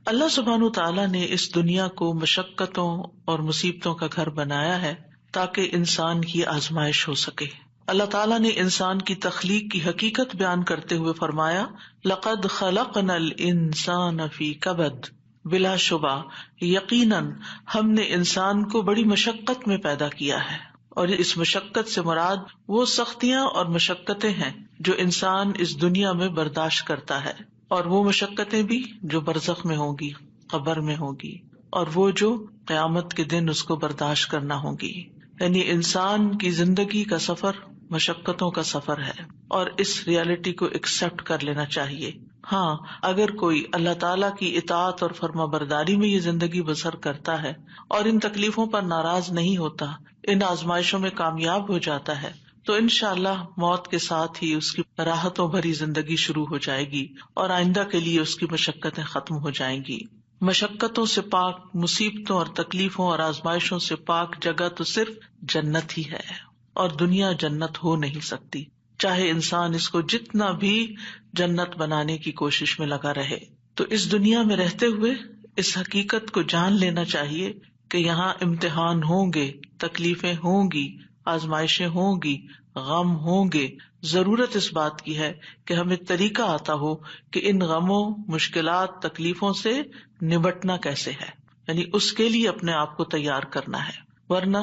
اللہ سبحانہ تعالیٰ نے اس دنیا کو مشقتوں اور مصیبتوں کا گھر بنایا ہے تاکہ انسان کی آزمائش ہو سکے۔ اللہ تعالیٰ نے انسان کی تخلیق کی حقیقت بیان کرتے ہوئے فرمایا، لقد خلقنا الانسان فی کبد، بلا شبہ یقیناً ہم نے انسان کو بڑی مشقت میں پیدا کیا ہے، اور اس مشقت سے مراد وہ سختیاں اور مشقتیں ہیں جو انسان اس دنیا میں برداشت کرتا ہے، اور وہ مشقتیں بھی جو برزخ میں ہوں گی، قبر میں ہوگی، اور وہ جو قیامت کے دن اس کو برداشت کرنا ہوگی۔ یعنی انسان کی زندگی کا سفر مشقتوں کا سفر ہے، اور اس ریالٹی کو ایکسپٹ کر لینا چاہیے۔ ہاں، اگر کوئی اللہ تعالیٰ کی اطاعت اور فرما برداری میں یہ زندگی بسر کرتا ہے اور ان تکلیفوں پر ناراض نہیں ہوتا، ان آزمائشوں میں کامیاب ہو جاتا ہے، تو انشاءاللہ موت کے ساتھ ہی اس کی راحتوں بھری زندگی شروع ہو جائے گی اور آئندہ کے لیے اس کی مشقتیں ختم ہو جائیں گی۔ مشقتوں سے پاک، مصیبتوں اور تکلیفوں اور آزمائشوں سے پاک جگہ تو صرف جنت ہی ہے، اور دنیا جنت ہو نہیں سکتی، چاہے انسان اس کو جتنا بھی جنت بنانے کی کوشش میں لگا رہے۔ تو اس دنیا میں رہتے ہوئے اس حقیقت کو جان لینا چاہیے کہ یہاں امتحان ہوں گے، تکلیفیں ہوں گی، آزمائشیں ہوں گی، غم ہوں گے۔ ضرورت اس بات کی ہے کہ ہمیں طریقہ آتا ہو کہ ان غموں، مشکلات، تکلیفوں سے نبٹنا کیسے ہے، یعنی اس کے لیے اپنے آپ کو تیار کرنا ہے، ورنہ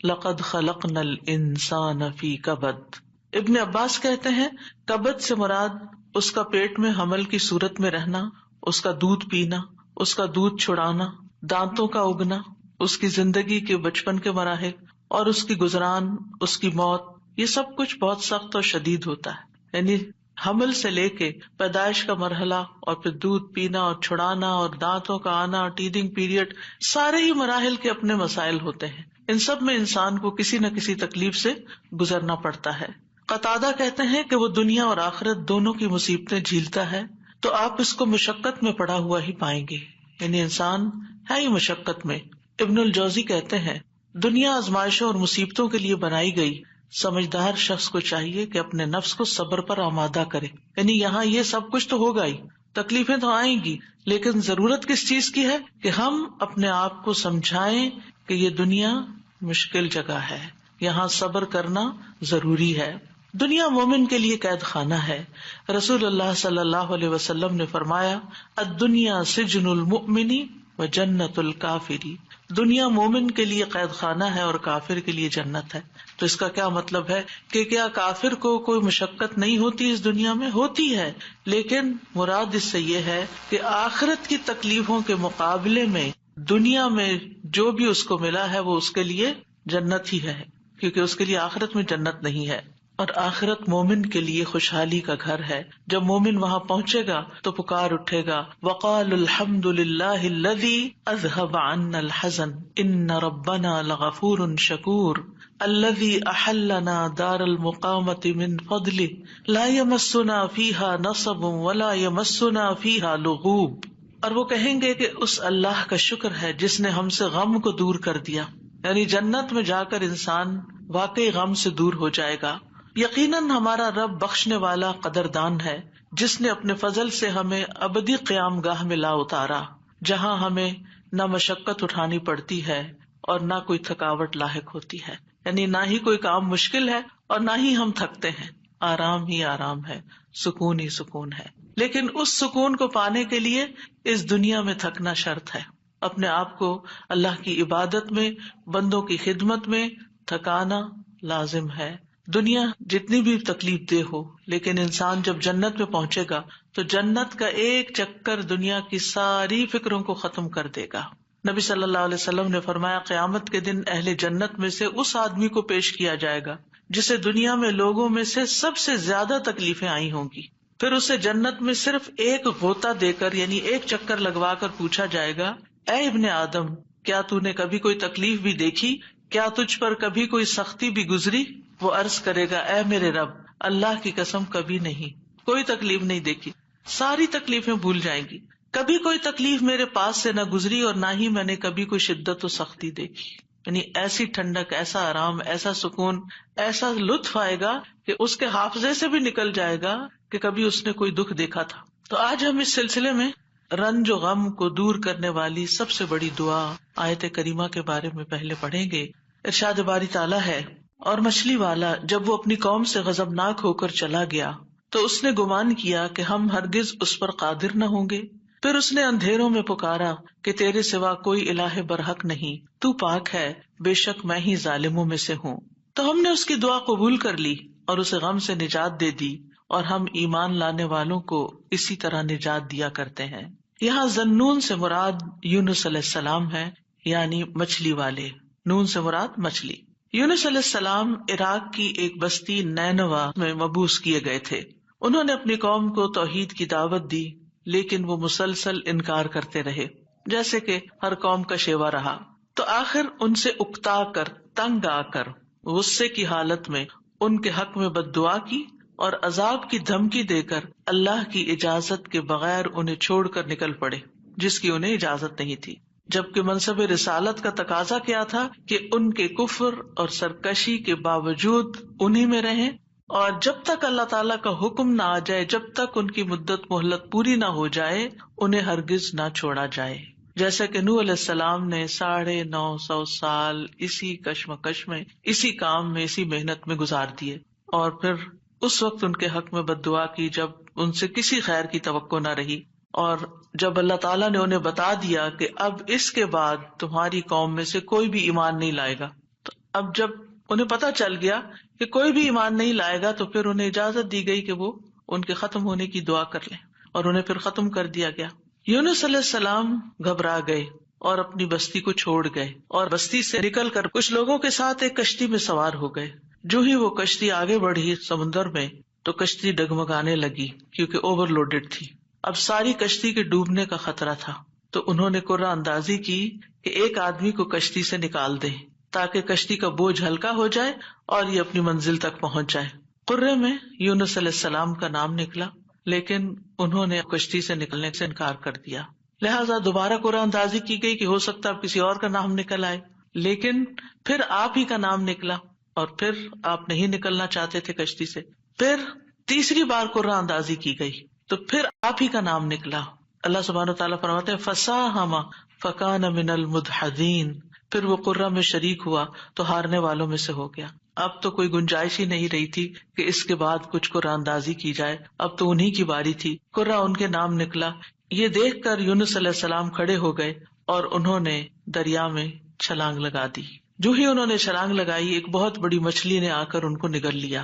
لقد خلقنا الانسان فی کبد۔ ابن عباس کہتے ہیں کبد سے مراد اس کا پیٹ میں حمل کی صورت میں رہنا، اس کا دودھ پینا، اس کا دودھ چھڑانا، دانتوں کا اگنا، اس کی زندگی کے بچپن کے مراحل اور اس کی گزران، اس کی موت، یہ سب کچھ بہت سخت اور شدید ہوتا ہے۔ یعنی حمل سے لے کے پیدائش کا مرحلہ اور پھر دودھ پینا اور چھڑانا اور دانتوں کا آنا، ٹیدنگ پیریڈ، سارے ہی مراحل کے اپنے مسائل ہوتے ہیں۔ ان سب میں انسان کو کسی نہ کسی تکلیف سے گزرنا پڑتا ہے۔ قتادہ کہتے ہیں کہ وہ دنیا اور آخرت دونوں کی مصیبتیں جھیلتا ہے تو آپ اس کو مشقت میں پڑا ہوا ہی پائیں گے، یعنی انسان ہے ہی مشقت میں۔ ابن الجوزی کہتے ہیں دنیا آزمائشوں اور مصیبتوں کے لیے بنائی گئی، سمجھدار شخص کو چاہیے کہ اپنے نفس کو صبر پر آمادہ کرے۔ یعنی یہاں یہ سب کچھ تو ہوگا ہی، تکلیفیں تو آئیں گی، لیکن ضرورت کس چیز کی ہے کہ ہم اپنے آپ کو سمجھائیں کہ یہ دنیا مشکل جگہ ہے، یہاں صبر کرنا ضروری ہے۔ دنیا مومن کے لیے قید خانہ ہے۔ رسول اللہ صلی اللہ علیہ وسلم نے فرمایا، الدنیا سجن المؤمن و جنت الکافری، دنیا مومن کے لیے قید خانہ ہے اور کافر کے لیے جنت ہے۔ تو اس کا کیا مطلب ہے کہ کیا کافر کو کوئی مشقت نہیں ہوتی اس دنیا میں؟ ہوتی ہے، لیکن مراد اس سے یہ ہے کہ آخرت کی تکلیفوں کے مقابلے میں دنیا میں جو بھی اس کو ملا ہے وہ اس کے لیے جنت ہی ہے، کیونکہ اس کے لیے آخرت میں جنت نہیں ہے۔ اور آخرت مومن کے لیے خوشحالی کا گھر ہے۔ جب مومن وہاں پہنچے گا تو پکار اٹھے گا، وقالوا الحمد للہ الذی اذهب عنا الحزن ان ربنا لغفور شکور الذی احلنا دار المقامة من فضله لا يمسنا فيها نصب ولا يمسنا فيها لغوب۔ اور وہ کہیں گے کہ اس اللہ کا شکر ہے جس نے ہم سے غم کو دور کر دیا، یعنی جنت میں جا کر انسان واقعی غم سے دور ہو جائے گا۔ یقیناً ہمارا رب بخشنے والا قدردان ہے جس نے اپنے فضل سے ہمیں ابدی قیام گاہ میں لا اتارا، جہاں ہمیں نہ مشقت اٹھانی پڑتی ہے اور نہ کوئی تھکاوٹ لاحق ہوتی ہے، یعنی نہ ہی کوئی کام مشکل ہے اور نہ ہی ہم تھکتے ہیں، آرام ہی آرام ہے، سکون ہی سکون ہے۔ لیکن اس سکون کو پانے کے لیے اس دنیا میں تھکنا شرط ہے، اپنے آپ کو اللہ کی عبادت میں، بندوں کی خدمت میں تھکانا لازم ہے۔ دنیا جتنی بھی تکلیف دہ ہو، لیکن انسان جب جنت میں پہنچے گا تو جنت کا ایک چکر دنیا کی ساری فکروں کو ختم کر دے گا۔ نبی صلی اللہ علیہ وسلم نے فرمایا قیامت کے دن اہل جنت میں سے اس آدمی کو پیش کیا جائے گا جسے دنیا میں لوگوں میں سے سب سے زیادہ تکلیفیں آئی ہوں گی، پھر اسے جنت میں صرف ایک غوطہ دے کر، یعنی ایک چکر لگوا کر پوچھا جائے گا، اے ابن آدم، کیا تو نے کبھی کوئی تکلیف بھی دیکھی؟ کیا تجھ پر کبھی کوئی سختی بھی گزری؟ وہ عرض کرے گا، اے میرے رب، اللہ کی قسم کبھی نہیں، کوئی تکلیف نہیں دیکھی، ساری تکلیفیں بھول جائیں گی، کبھی کوئی تکلیف میرے پاس سے نہ گزری اور نہ ہی میں نے کبھی کوئی شدت و سختی دیکھی۔ یعنی ایسی ٹھنڈک، ایسا آرام، ایسا سکون، ایسا لطف آئے گا کہ اس کے حافظے سے بھی نکل جائے گا کہ کبھی اس نے کوئی دکھ دیکھا تھا۔ تو آج ہم اس سلسلے میں رنج و غم کو دور کرنے والی سب سے بڑی دعا آیت کریمہ کے بارے میں پہلے پڑھیں گے۔ ارشاد باری تعالیٰ ہے، اور مچھلی والا جب وہ اپنی قوم سے غضبناک ہو کر چلا گیا تو اس نے گمان کیا کہ ہم ہرگز اس پر قادر نہ ہوں گے۔ پھر اس نے اندھیروں میں پکارا کہ تیرے سوا کوئی الہ برحق نہیں، تو پاک ہے، بے شک میں ہی ظالموں میں سے ہوں۔ تو ہم نے اس کی دعا قبول کر لی اور اسے غم سے نجات دے دی، اور ہم ایمان لانے والوں کو اسی طرح نجات دیا کرتے ہیں۔ یہاں ذنون سے مراد یونس علیہ السلام ہے، یعنی مچھلی والے۔ نون سے مراد مچھلی۔ یونس علیہ السلام عراق کی ایک بستی نینوا میں مبعوث کیے گئے تھے۔ انہوں نے اپنی قوم کو توحید کی دعوت دی، لیکن وہ مسلسل انکار کرتے رہے، جیسے کہ ہر قوم کا شیوا رہا۔ تو آخر ان سے اکتا کر، تنگ آ کر، غصے کی حالت میں ان کے حق میں بد دعا کی اور عذاب کی دھمکی دے کر اللہ کی اجازت کے بغیر انہیں چھوڑ کر نکل پڑے، جس کی انہیں اجازت نہیں تھی، جبکہ منصب رسالت کا تقاضا کیا تھا کہ ان کے کفر اور سرکشی کے باوجود انہی میں رہیں، اور جب تک اللہ تعالیٰ کا حکم نہ آ جائے، جب تک ان کی مدت مہلت پوری نہ ہو جائے، انہیں ہرگز نہ چھوڑا جائے۔ جیسا کہ نوح علیہ السلام نے 950 سال اسی کشمکش میں، اسی کام میں، اسی محنت میں گزار دیے، اور پھر اس وقت ان کے حق میں بد دعا کی جب ان سے کسی خیر کی توقع نہ رہی، اور جب اللہ تعالیٰ نے انہیں بتا دیا کہ اب اس کے بعد تمہاری قوم میں سے کوئی بھی ایمان نہیں لائے گا، تو اب جب انہیں پتہ چل گیا کہ کوئی بھی ایمان نہیں لائے گا، تو پھر انہیں اجازت دی گئی کہ وہ ان کے ختم ہونے کی دعا کر لیں، اور انہیں پھر ختم کر دیا گیا۔ یونس علیہ السلام گھبرا گئے اور اپنی بستی کو چھوڑ گئے، اور بستی سے نکل کر کچھ لوگوں کے ساتھ ایک کشتی میں سوار ہو گئے۔ جو ہی وہ کشتی آگے بڑھی سمندر میں، تو کشتی ڈگمگانے لگی کیونکہ اوور لوڈڈ تھی۔ اب ساری کشتی کے ڈوبنے کا خطرہ تھا، تو انہوں نے قرعہ اندازی کی کہ ایک آدمی کو کشتی سے نکال دیں تاکہ کشتی کا بوجھ ہلکا ہو جائے اور یہ اپنی منزل تک پہنچ جائے۔ قرعے میں یونس علیہ السلام کا نام نکلا، لیکن انہوں نے کشتی سے نکلنے سے انکار کر دیا، لہٰذا دوبارہ قرعہ اندازی کی گئی کہ ہو سکتا ہے کسی اور کا نام نکل آئے، لیکن پھر آپ ہی کا نام نکلا، اور پھر آپ نہیں نکلنا چاہتے تھے کشتی سے۔ پھر تیسری بار قرعہ اندازی کی گئی تو پھر آپ ہی کا نام نکلا۔ اللہ سبحانہ وتعالیٰ فرماتے ہیں فَسَاهَمَ فَكَانَ مِنَ الْمُدْحَضِينَ، پھر وہ قرعہ میں شریک ہوا تو ہارنے والوں میں سے ہو گیا۔ اب تو کوئی گنجائش ہی نہیں رہی تھی کہ اس کے بعد کچھ قرعہ اندازی کی جائے، اب تو انہی کی باری تھی۔ قرعہ ان کے نام نکلا۔ یہ دیکھ کر یونس علیہ السلام کھڑے ہو گئے اور انہوں نے دریا میں چھلانگ لگا دی۔ جو ہی انہوں نے چھلانگ لگائی، ایک بہت بڑی مچھلی نے آ کر ان کو نگل لیا۔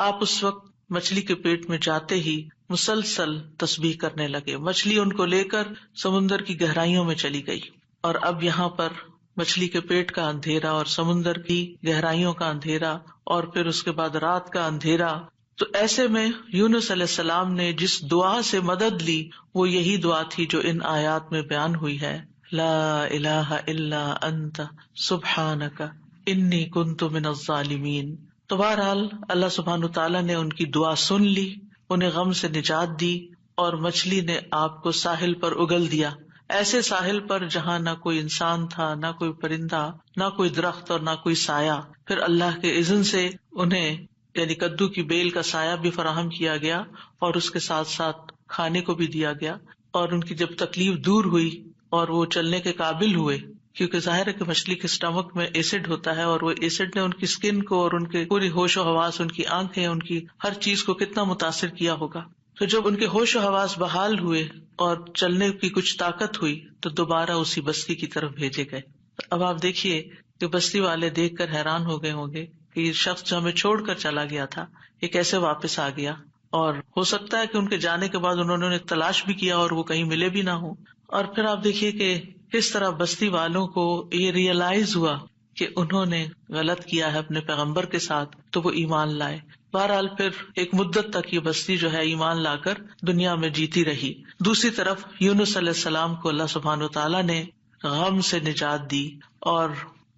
آپ اس وقت مچھلی کے پیٹ میں جاتے ہی مسلسل تسبیح کرنے لگے۔ مچھلی ان کو لے کر سمندر کی گہرائیوں میں چلی گئی، اور اب یہاں پر مچھلی کے پیٹ کا اندھیرا اور سمندر کی گہرائیوں کا اندھیرا، اور پھر اس کے بعد رات کا اندھیرا۔ تو ایسے میں یونس علیہ السلام نے جس دعا سے مدد لی وہ یہی دعا تھی جو ان آیات میں بیان ہوئی ہے، لا الہ الا انت سبحانک انی کنت من الظالمین۔ تو بہرحال اللہ سبحانہ تعالیٰ نے ان کی دعا سن لی، انہیں غم سے نجات دی، اور مچھلی نے آپ کو ساحل پر اگل دیا، ایسے ساحل پر جہاں نہ کوئی انسان تھا، نہ کوئی پرندہ، نہ کوئی درخت اور نہ کوئی سایہ۔ پھر اللہ کے اذن سے انہیں یعنی کدو کی بیل کا سایہ بھی فراہم کیا گیا، اور اس کے ساتھ ساتھ کھانے کو بھی دیا گیا، اور ان کی جب تکلیف دور ہوئی اور وہ چلنے کے قابل ہوئے، کیونکہ ظاہر ہے کہ مچھلی کے اسٹمک میں ایسڈ ہوتا ہے، اور وہ ایسڈ نے ان کی اسکن کو اور ان کے پوری ہوش و حواس، ان کی آنکھیں، ان کی ہر چیز کو کتنا متاثر کیا ہوگا۔ تو جب ان کے ہوش و حواس بحال ہوئے اور چلنے کی کچھ طاقت ہوئی تو دوبارہ اسی بستی کی طرف بھیجے گئے۔ اب آپ دیکھیے کہ بستی والے دیکھ کر حیران ہو گئے ہوں گے کہ یہ شخص جو ہمیں چھوڑ کر چلا گیا تھا یہ کیسے واپس آ گیا، اور ہو سکتا ہے کہ ان کے جانے کے بعد انہوں نے تلاش بھی کیا اور وہ کہیں ملے بھی نہ ہوں۔ اور پھر آپ دیکھیے کہ کس طرح بستی والوں کو یہ ریئلائز ہوا کہ انہوں نے غلط کیا ہے اپنے پیغمبر کے ساتھ، تو وہ ایمان لائے۔ بہرحال پھر ایک مدت تک یہ بستی جو ہے ایمان لا کر دنیا میں جیتی رہی۔ دوسری طرف یونس علیہ السلام کو اللہ سبحانہ وتعالیٰ نے غم سے نجات دی، اور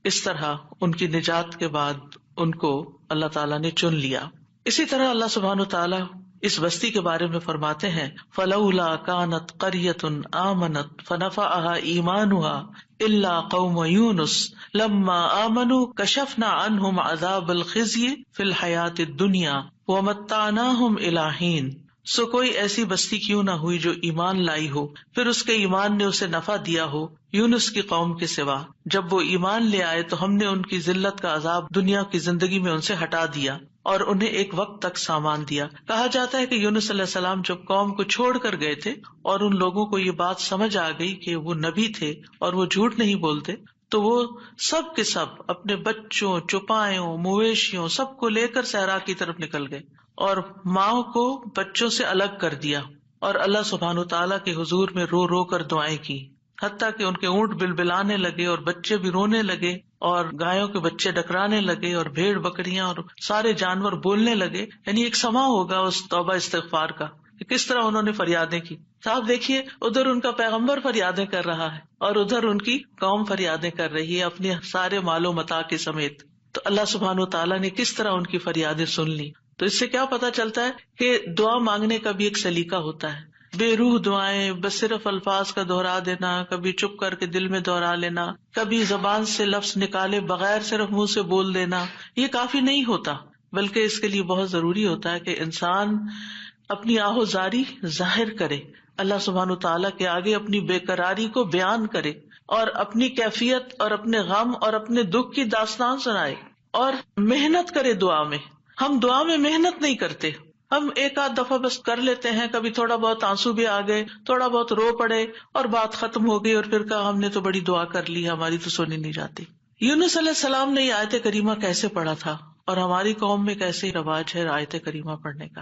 اس طرح ان کی نجات کے بعد ان کو اللہ تعالیٰ نے چن لیا۔ اسی طرح اللہ سبحانہ وتعالیٰ اس بستی کے بارے میں فرماتے ہیں فَلَوْلَا كَانَتْ قَرْيَةٌ آمَنَتْ فَنَفَعَهَا إِيمَانُهَا إِلَّا قَوْمَ يُونُسَ لَمَّا آمَنُوا كَشَفْنَا عَنْهُمْ عَذَابَ الْخِزْيِ فِي الْحَيَاةِ الدُّنْيَا وَمَتَّعْنَاهُمْ إِلَىٰ حِينٍ سو کوئی ایسی بستی کیوں نہ ہوئی جو ایمان لائی ہو، پھر اس کے ایمان نے اسے نفع دیا ہو یونس کی قوم کے سوا۔ جب وہ ایمان لے آئے تو ہم نے ان کی ذلت کا عذاب دنیا کی زندگی میں ان سے ہٹا دیا اور انہیں ایک وقت تک سامان دیا۔ کہا جاتا ہے کہ یونس علیہ السلام جب قوم کو چھوڑ کر گئے تھے اور ان لوگوں کو یہ بات سمجھ آ گئی کہ وہ نبی تھے اور وہ جھوٹ نہیں بولتے، تو وہ سب کے سب اپنے بچوں، چوپایوں، مویشیوں سب کو لے کر صحرا کی طرف نکل گئے اور ماں کو بچوں سے الگ کر دیا، اور اللہ سبحانہ تعالیٰ کے حضور میں رو رو کر دعائیں کی، حتیٰ کہ ان کے اونٹ بلبلانے لگے اور بچے بھی رونے لگے اور گایوں کے بچے ڈکرانے لگے اور بھیڑ بکریاں اور سارے جانور بولنے لگے۔ یعنی ایک سما ہوگا اس توبہ استغفار کا کہ کس طرح انہوں نے فریادیں کی۔ صاحب دیکھیے، ادھر ان کا پیغمبر فریادیں کر رہا ہے اور ادھر ان کی قوم فریادیں کر رہی ہے اپنے سارے مال و متاع کے سمیت۔ تو اللہ سبحانہ تعالیٰ نے کس طرح ان کی فریادیں سن لی۔ تو اس سے کیا پتا چلتا ہے کہ دعا مانگنے کا بھی ایک سلیقہ ہوتا ہے۔ بے روح دعائیں، بس صرف الفاظ کا دہرا دینا، کبھی چپ کر کے دل میں دہرا لینا، کبھی زبان سے لفظ نکالے بغیر صرف منہ سے بول دینا، یہ کافی نہیں ہوتا، بلکہ اس کے لیے بہت ضروری ہوتا ہے کہ انسان اپنی آہوزاری ظاہر کرے، اللہ سبحانہ تعالیٰ کے آگے اپنی بے قراری کو بیان کرے اور اپنی کیفیت اور اپنے غم اور اپنے دکھ کی داستان سنائے اور محنت کرے دعا میں۔ ہم دعا میں محنت نہیں کرتے، ہم ایک آدھ دفعہ بس کر لیتے ہیں، کبھی تھوڑا بہت آنسو بھی آ گئے، تھوڑا بہت رو پڑے اور بات ختم ہو گئی اور پھر کہا ہم نے تو بڑی دعا کر لی، ہماری تو سونی نہیں جاتی۔ یونس علیہ السلام نے یہ آیت کریمہ کیسے پڑھا تھا اور ہماری قوم میں کیسے رواج ہے آیت کریمہ پڑھنے کا؟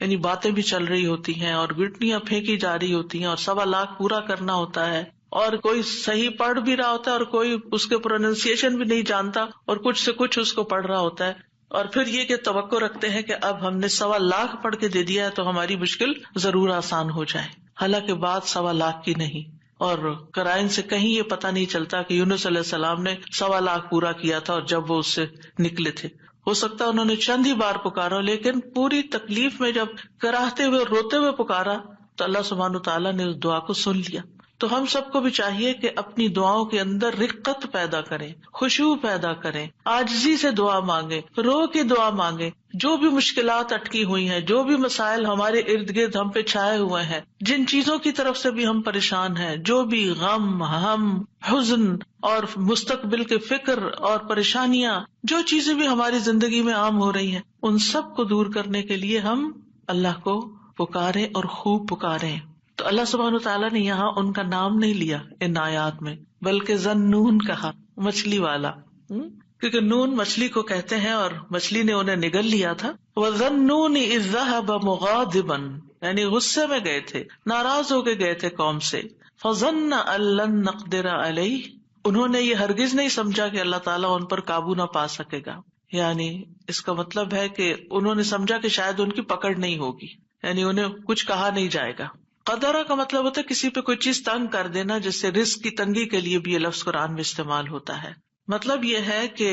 یعنی باتیں بھی چل رہی ہوتی ہیں اور گٹنیاں پھینکی جا رہی ہوتی ہیں اور 1.25 لاکھ پورا کرنا ہوتا ہے اور کوئی صحیح پڑھ بھی رہا ہوتا ہے اور کوئی اس کے پروننسیشن بھی نہیں جانتا اور کچھ سے کچھ اس کو پڑھ رہا ہوتا ہے، اور پھر یہ کہ توقع رکھتے ہیں کہ اب ہم نے 1.25 لاکھ پڑھ کے دے دیا ہے تو ہماری مشکل ضرور آسان ہو جائے، حالانکہ بات 1.25 لاکھ کی نہیں۔ اور قرائن سے کہیں یہ پتہ نہیں چلتا کہ یونس علیہ السلام نے 1.25 لاکھ پورا کیا تھا اور جب وہ اس سے نکلے تھے، ہو سکتا ہے انہوں نے چند ہی بار پکارا، لیکن پوری تکلیف میں جب کراہتے ہوئے روتے ہوئے پکارا تو اللہ سبحانہ تعالیٰ نے اس دعا کو سن لیا۔ تو ہم سب کو بھی چاہیے کہ اپنی دعاؤں کے اندر رقت پیدا کریں، خشوع پیدا کریں، عاجزی سے دعا مانگیں، رو کے دعا مانگیں۔ جو بھی مشکلات اٹکی ہوئی ہیں، جو بھی مسائل ہمارے ارد گرد ہم پہ چھائے ہوئے ہیں، جن چیزوں کی طرف سے بھی ہم پریشان ہیں، جو بھی غم، ہم، حزن اور مستقبل کے فکر اور پریشانیاں، جو چیزیں بھی ہماری زندگی میں عام ہو رہی ہیں، ان سب کو دور کرنے کے لیے ہم اللہ کو پکاریں اور خوب پکاریں۔ تو اللہ سبحانہ تعالیٰ نے یہاں ان کا نام نہیں لیا ان آیات میں، بلکہ ذنون کہا، مچھلی والا، کیونکہ نون مچھلی کو کہتے ہیں اور مچھلی نے انہیں نگل لیا تھا۔ وَذَنُّونِ إِذْ ذَهَبَ مُغَاضِبًا، یعنی غصے میں گئے تھے، ناراض ہو کے گئے تھے قوم سے۔ فَظَنَّ أَن لَّن نَّقْدِرَ عَلَيْهِ، انہوں نے یہ ہرگز نہیں سمجھا کہ اللہ تعالیٰ ان پر قابو نہ پا سکے گا، یعنی اس کا مطلب ہے کہ انہوں نے سمجھا کہ شاید ان کی پکڑ نہیں ہوگی، یعنی انہیں کچھ کہا نہیں جائے گا۔ قدرہ کا مطلب ہوتا ہے کسی پہ کوئی چیز تنگ کر دینا، جس سے رزق کی تنگی کے لیے بھی یہ لفظ قرآن میں استعمال ہوتا ہے۔ مطلب یہ ہے کہ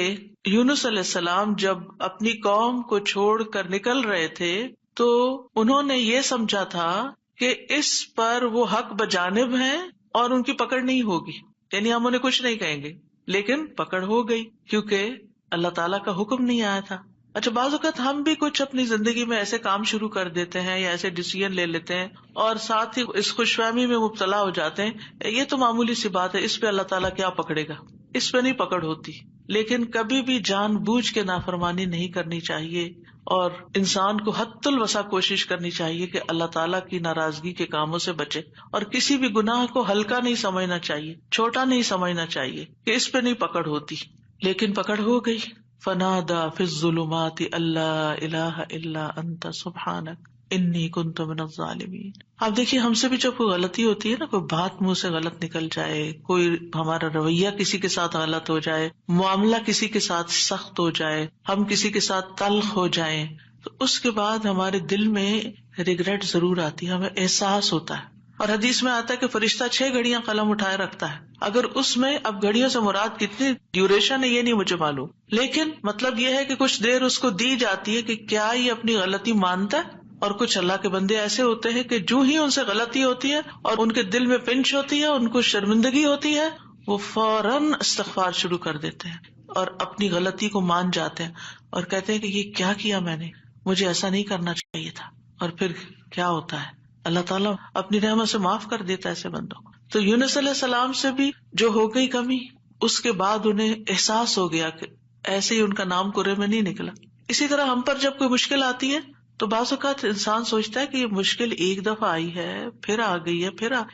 یونس علیہ السلام جب اپنی قوم کو چھوڑ کر نکل رہے تھے تو انہوں نے یہ سمجھا تھا کہ اس پر وہ حق بجانب ہیں اور ان کی پکڑ نہیں ہوگی، یعنی ہم انہیں کچھ نہیں کہیں گے، لیکن پکڑ ہو گئی کیونکہ اللہ تعالیٰ کا حکم نہیں آیا تھا۔ اچھا، بعض اوقات ہم بھی کچھ اپنی زندگی میں ایسے کام شروع کر دیتے ہیں یا ایسے ڈیسیژن لے لیتے ہیں اور ساتھ ہی اس خوش فہمی میں مبتلا ہو جاتے ہیں، یہ تو معمولی سی بات ہے، اس پہ اللہ تعالیٰ کیا پکڑے گا، اس پہ نہیں پکڑ ہوتی۔ لیکن کبھی بھی جان بوجھ کے نافرمانی نہیں کرنی چاہیے اور انسان کو حد الوسع کوشش کرنی چاہیے کہ اللہ تعالیٰ کی ناراضگی کے کاموں سے بچے، اور کسی بھی گناہ کو ہلکا نہیں سمجھنا چاہیے، چھوٹا نہیں سمجھنا چاہیے کہ اس پہ نہیں پکڑ ہوتی، لیکن پکڑ ہو گئی۔ فنادى في الظلمات ألا إله إلا أنت سبحانك إني كنت من الظالمين۔ آپ دیکھیے ہم سے بھی جب کوئی غلطی ہوتی ہے نا، کوئی بات منہ سے غلط نکل جائے، کوئی ہمارا رویہ کسی کے ساتھ غلط ہو جائے، معاملہ کسی کے ساتھ سخت ہو جائے، ہم کسی کے ساتھ تلخ ہو جائیں، تو اس کے بعد ہمارے دل میں ریگریٹ ضرور آتی ہے، ہمیں احساس ہوتا ہے۔ اور حدیث میں آتا ہے کہ فرشتہ 6 گھڑیاں قلم اٹھائے رکھتا ہے۔ اگر اس میں، اب گھڑیوں سے مراد کتنی ڈیوریشن ہے یہ نہیں مجھے معلوم، لیکن مطلب یہ ہے کہ کچھ دیر اس کو دی جاتی ہے کہ کیا یہ اپنی غلطی مانتا ہے۔ اور کچھ اللہ کے بندے ایسے ہوتے ہیں کہ جو ہی ان سے غلطی ہوتی ہے اور ان کے دل میں پنچ ہوتی ہے، ان کو شرمندگی ہوتی ہے، وہ فوراً استغفار شروع کر دیتے ہیں اور اپنی غلطی کو مان جاتے ہیں اور کہتے ہیں کہ یہ کیا کیا میں نے، مجھے ایسا نہیں کرنا چاہیے تھا۔ اور پھر کیا ہوتا ہے، اللہ تعالیٰ اپنی رحمت سے معاف کر دیتا ہے ایسے بندوں کو. تو یونس علیہ السلام سے بھی جو ہو گئی کمی، اس کے بعد انہیں احساس ہو گیا کہ ایسے ہی ان کا نام کرے میں نہیں نکلا. اسی طرح ہم پر جب کوئی مشکل آتی ہے تو بعض اوقات انسان سوچتا ہے کہ یہ مشکل ایک دفعہ آئی ہے، پھر آ گئی ہے،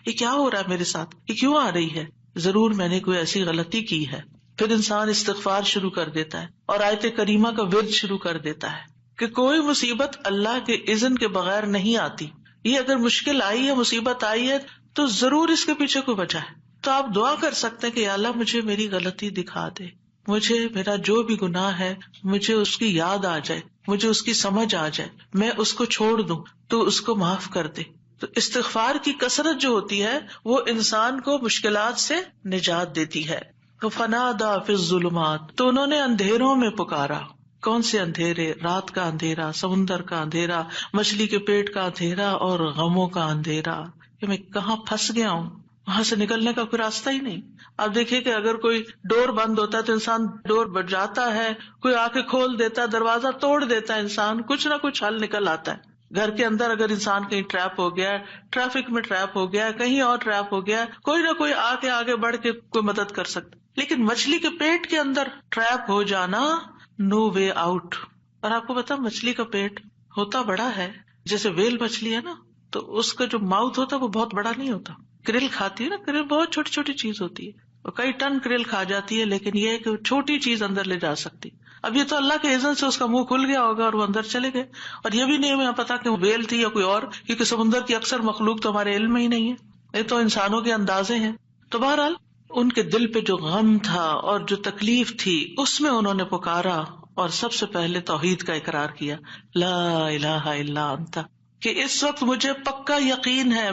یہ کیا ہو رہا ہے میرے ساتھ، یہ کیوں آ رہی ہے، ضرور میں نے کوئی ایسی غلطی کی ہے. پھر انسان استغفار شروع کر دیتا ہے اور آیت کریمہ کا ورد شروع کر دیتا ہے کہ کوئی مصیبت اللہ کے اذن کے بغیر نہیں آتی. یہ اگر مشکل آئی ہے، مصیبت آئی ہے، تو ضرور اس کے پیچھے کوئی وجہ ہے. تو آپ دعا کر سکتے ہیں کہ یا اللہ مجھے میری غلطی دکھا دے، مجھے میرا جو بھی گناہ ہے مجھے اس کی یاد آ جائے، مجھے اس کی سمجھ آ جائے، میں اس کو چھوڑ دوں تو اس کو معاف کر دے. تو استغفار کی کثرت جو ہوتی ہے وہ انسان کو مشکلات سے نجات دیتی ہے. تو فنادى في الظلمات، تو انہوں نے اندھیروں میں پکارا. کون سے اندھیرے؟ رات کا اندھیرا، سمندر کا اندھیرا، مچھلی کے پیٹ کا اندھیرا اور غموں کا اندھیرا کہ میں کہاں پھنس گیا ہوں، وہاں سے نکلنے کا کوئی راستہ ہی نہیں. آپ دیکھیے کہ اگر کوئی ڈور بند ہوتا ہے تو انسان ڈور بجاتا ہے، کوئی آ کے کھول دیتا ہے، دروازہ توڑ دیتا ہے، انسان کچھ نہ کچھ حل نکل آتا ہے. گھر کے اندر اگر انسان کہیں ٹریپ ہو گیا، ٹریفک میں ٹریپ ہو گیا، کہیں اور ٹریپ ہو گیا، کوئی نہ کوئی آ کے آگے بڑھ کے کوئی مدد کر سکتا. لیکن مچھلی کے پیٹ کے اندر ٹریپ ہو جانا، نو وے آؤٹ. اور آپ کو پتا مچھلی کا پیٹ ہوتا بڑا ہے، جیسے ویل مچھلی ہے نا، تو اس کا جو ماؤتھ ہوتا ہے وہ بہت بڑا نہیں ہوتا. کرل کھاتی ہے نا، کرل بہت چھوٹی چھوٹی چیز ہوتی ہے، اور کئی ٹن کرل کھا جاتی ہے، لیکن یہ ہے کہ چھوٹی چیز اندر لے جا سکتی. اب یہ تو اللہ کے اذن سے اس کا منہ کھل گیا ہوگا اور وہ اندر چلے گئے، اور یہ بھی نہیں ہمیں پتا کہ وہ ویل تھی یا کوئی اور، کیونکہ سمندر کی اکثر مخلوق تو ہمارے علم میں ہی نہیں ہے، یہ تو انسانوں کے اندازے ہیں. تو بہرحال ان کے دل پہ جو غم تھا اور جو تکلیف تھی اس میں انہوں نے پکارا اور سب سے پہلے توحید کا اقرار کیا، لا الہ الا انت، کہ اس وقت مجھے پکا یقین ہے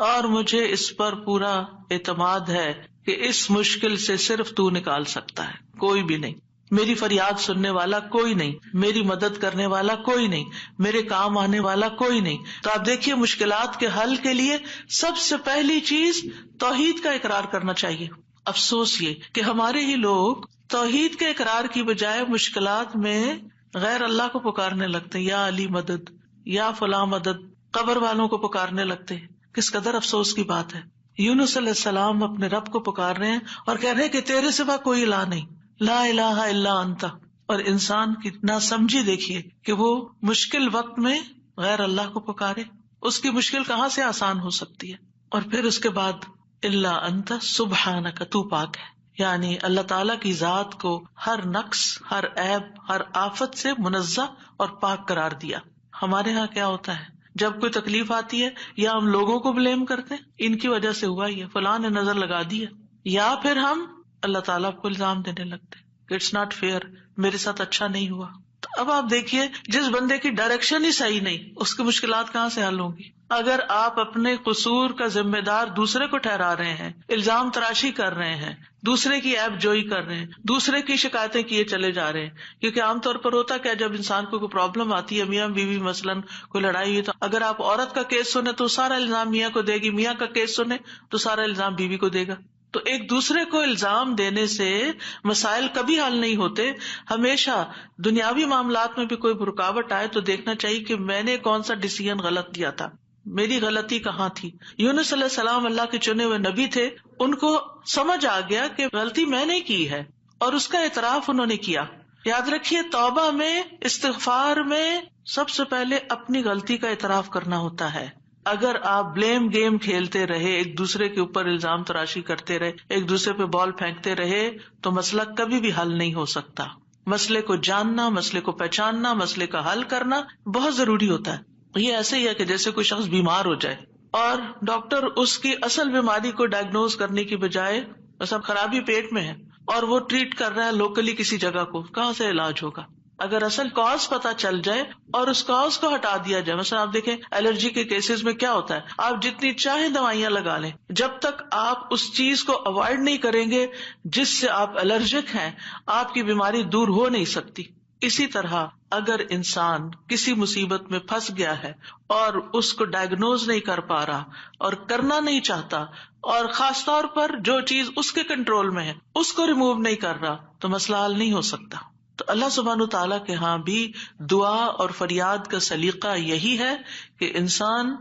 اور مجھے اس پر پورا اعتماد ہے کہ اس مشکل سے صرف تو نکال سکتا ہے، کوئی بھی نہیں. میری فریاد سننے والا کوئی نہیں، میری مدد کرنے والا کوئی نہیں، میرے کام آنے والا کوئی نہیں. تو آپ دیکھیے مشکلات کے حل کے لیے سب سے پہلی چیز توحید کا اقرار کرنا چاہیے. افسوس یہ کہ ہمارے ہی لوگ توحید کے اقرار کی بجائے مشکلات میں غیر اللہ کو پکارنے لگتے ہیں، یا علی مدد، یا فلاں مدد، قبر والوں کو پکارنے لگتے ہیں. کس قدر افسوس کی بات ہے. یونس علیہ السلام اپنے رب کو پکار رہے ہیں اور کہہ رہے ہیں کہ تیرے سوا کوئی الہ نہیں، لا الہ الا انت. اور انسان کی ناسمجھی دیکھیے کہ وہ مشکل وقت میں غیر اللہ کو پکارے، اس کی مشکل کہاں سے آسان ہو سکتی ہے. اور پھر اس کے بعد الا انت سبحانک، تو پاک ہے، یعنی اللہ تعالیٰ کی ذات کو ہر نقص، ہر عیب، ہر آفت سے منزہ اور پاک قرار دیا. ہمارے ہاں کیا ہوتا ہے جب کوئی تکلیف آتی ہے یا ہم لوگوں کو بلیم کرتے ہیں، ان کی وجہ سے ہوا ہی ہے، فلاں نے نظر لگا دی ہے، یا پھر ہم اللہ تعالیٰ کو الزام دینے لگتے ہیں، اٹس ناٹ فیئر، میرے ساتھ اچھا نہیں ہوا. تو اب آپ دیکھیے جس بندے کی ڈائریکشن ہی صحیح نہیں، اس کی مشکلات کہاں سے حل ہوں گی. اگر آپ اپنے قصور کا ذمہ دار دوسرے کو ٹھہرا رہے ہیں، الزام تراشی کر رہے ہیں، دوسرے کی عیب جوئی کر رہے ہیں، دوسرے کی شکایتیں کیے چلے جا رہے ہیں، کیونکہ عام طور پر ہوتا کیا، جب انسان کو کوئی پرابلم آتی ہے، میاں بیوی مثلاً کوئی لڑائی ہوئی، تو اگر آپ عورت کا کیس سنیں تو سارا الزام میاں کو دے گی، میاں کا کیس سنیں تو سارا الزام بیوی کو دے گا. تو ایک دوسرے کو الزام دینے سے مسائل کبھی حل نہیں ہوتے. ہمیشہ دنیاوی معاملات میں بھی کوئی رکاوٹ آئے تو دیکھنا چاہیے کہ میں نے کون سا ڈیسیژن غلط کیا تھا، میری غلطی کہاں تھی. یونس علیہ السلام اللہ کے چنے ہوئے نبی تھے، ان کو سمجھ آ گیا کہ غلطی میں نے کی ہے اور اس کا اعتراف انہوں نے کیا. یاد رکھیے توبہ میں، استغفار میں سب سے پہلے اپنی غلطی کا اعتراف کرنا ہوتا ہے. اگر آپ بلیم گیم کھیلتے رہے، ایک دوسرے کے اوپر الزام تراشی کرتے رہے، ایک دوسرے پہ بال پھینکتے رہے، تو مسئلہ کبھی بھی حل نہیں ہو سکتا. مسئلے کو جاننا، مسئلے کو پہچاننا، مسئلے کا حل کرنا بہت ضروری ہوتا ہے. یہ ایسے ہی ہے کہ جیسے کوئی شخص بیمار ہو جائے اور ڈاکٹر اس کی اصل بیماری کو ڈائگنوز کرنے کی بجائے سب خرابی پیٹ میں ہے اور وہ ٹریٹ کر رہا ہے لوکلی کسی جگہ کو، کہاں سے علاج ہوگا؟ اگر اصل کاز پتا چل جائے اور اس کاز کو ہٹا دیا جائے. مثلا آپ دیکھیں الرجی کے کیسز میں کیا ہوتا ہے، آپ جتنی چاہے دوائیاں لگا لیں، جب تک آپ اس چیز کو اوائڈ نہیں کریں گے جس سے آپ الرجک ہیں، آپ کی بیماری دور ہو نہیں سکتی. اسی طرح اگر انسان کسی مصیبت میں پھنس گیا ہے اور اس کو ڈائگنوز نہیں کر پا رہا اور کرنا نہیں چاہتا، اور خاص طور پر جو چیز اس کے کنٹرول میں ہے اس کو ریموو نہیں کر رہا، تو مسئلہ حل نہیں ہو سکتا. تو اللہ سبحانہ تعالیٰ کے ہاں بھی دعا اور فریاد کا سلیقہ یہی ہے کہ انسان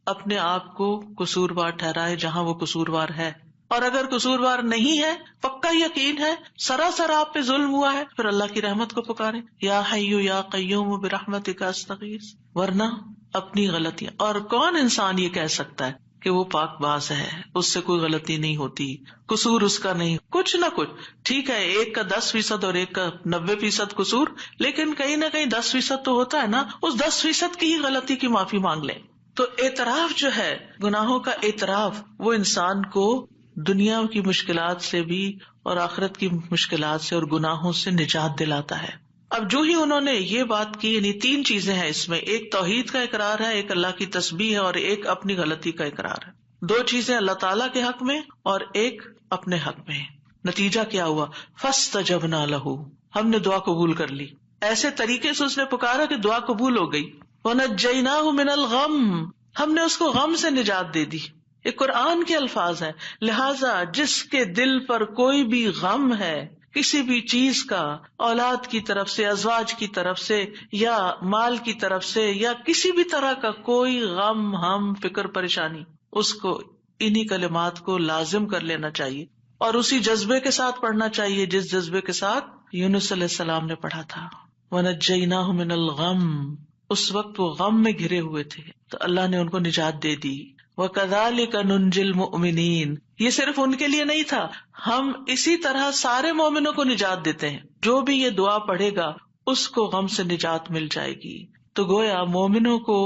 اپنے آپ کو قصوروار ٹھہرائے جہاں وہ قصوروار ہے، اور اگر قصوروار نہیں ہے، پکا یقین ہے سراسر آپ پہ ظلم ہوا ہے، پھر اللہ کی رحمت کو پکارے، یا حی یا قیوم برحمتک استغیث، ورنہ اپنی غلطیاں، اور کون انسان یہ کہہ سکتا ہے کہ وہ پاک باز ہے، اس سے کوئی غلطی نہیں ہوتی، قصور اس کا نہیں، کچھ نہ کچھ، ٹھیک ہے ایک کا 10% اور ایک کا 90% قصور، لیکن کہیں نہ کہیں 10% تو ہوتا ہے نا، اس 10% کی ہی غلطی کی معافی مانگ لیں۔ تو اعتراف جو ہے، گناہوں کا اعتراف، وہ انسان کو دنیا کی مشکلات سے بھی اور آخرت کی مشکلات سے اور گناہوں سے نجات دلاتا ہے۔ اب جو ہی انہوں نے یہ بات کی، یعنی 3 چیزیں ہیں اس میں، ایک توحید کا اقرار ہے، ایک اللہ کی تسبیح ہے، اور ایک اپنی غلطی کا اقرار ہے۔ 2 چیزیں اللہ تعالیٰ کے حق میں اور ایک اپنے حق میں۔ نتیجہ کیا ہوا؟ فاستجبنا لہ، ہم نے دعا قبول کر لی، ایسے طریقے سے اس نے پکارا کہ دعا قبول ہو گئی۔ ونجیناہ من الغم، ہم نے اس کو غم سے نجات دے دی۔ یہ قرآن کے الفاظ ہیں، لہذا جس کے دل پر کوئی بھی غم ہے، کسی بھی چیز کا، اولاد کی طرف سے، ازواج کی طرف سے، یا مال کی طرف سے، یا کسی بھی طرح کا کوئی غم، ہم، فکر، پریشانی، اس کو انہی کلمات کو لازم کر لینا چاہیے، اور اسی جذبے کے ساتھ پڑھنا چاہیے جس جذبے کے ساتھ یونس علیہ السلام نے پڑھا تھا، وَنَجَّيْنَاهُ مِنَ الْغَمِّ، اس وقت وہ غم میں گھرے ہوئے تھے تو اللہ نے ان کو نجات دے دی۔ وَكَذَلِكَ نُنْجِي الْمُؤْمِنِينَ، یہ صرف ان کے لیے نہیں تھا، ہم اسی طرح سارے مومنوں کو نجات دیتے ہیں، جو بھی یہ دعا پڑھے گا اس کو غم سے نجات مل جائے گی۔ تو گویا مومنوں کو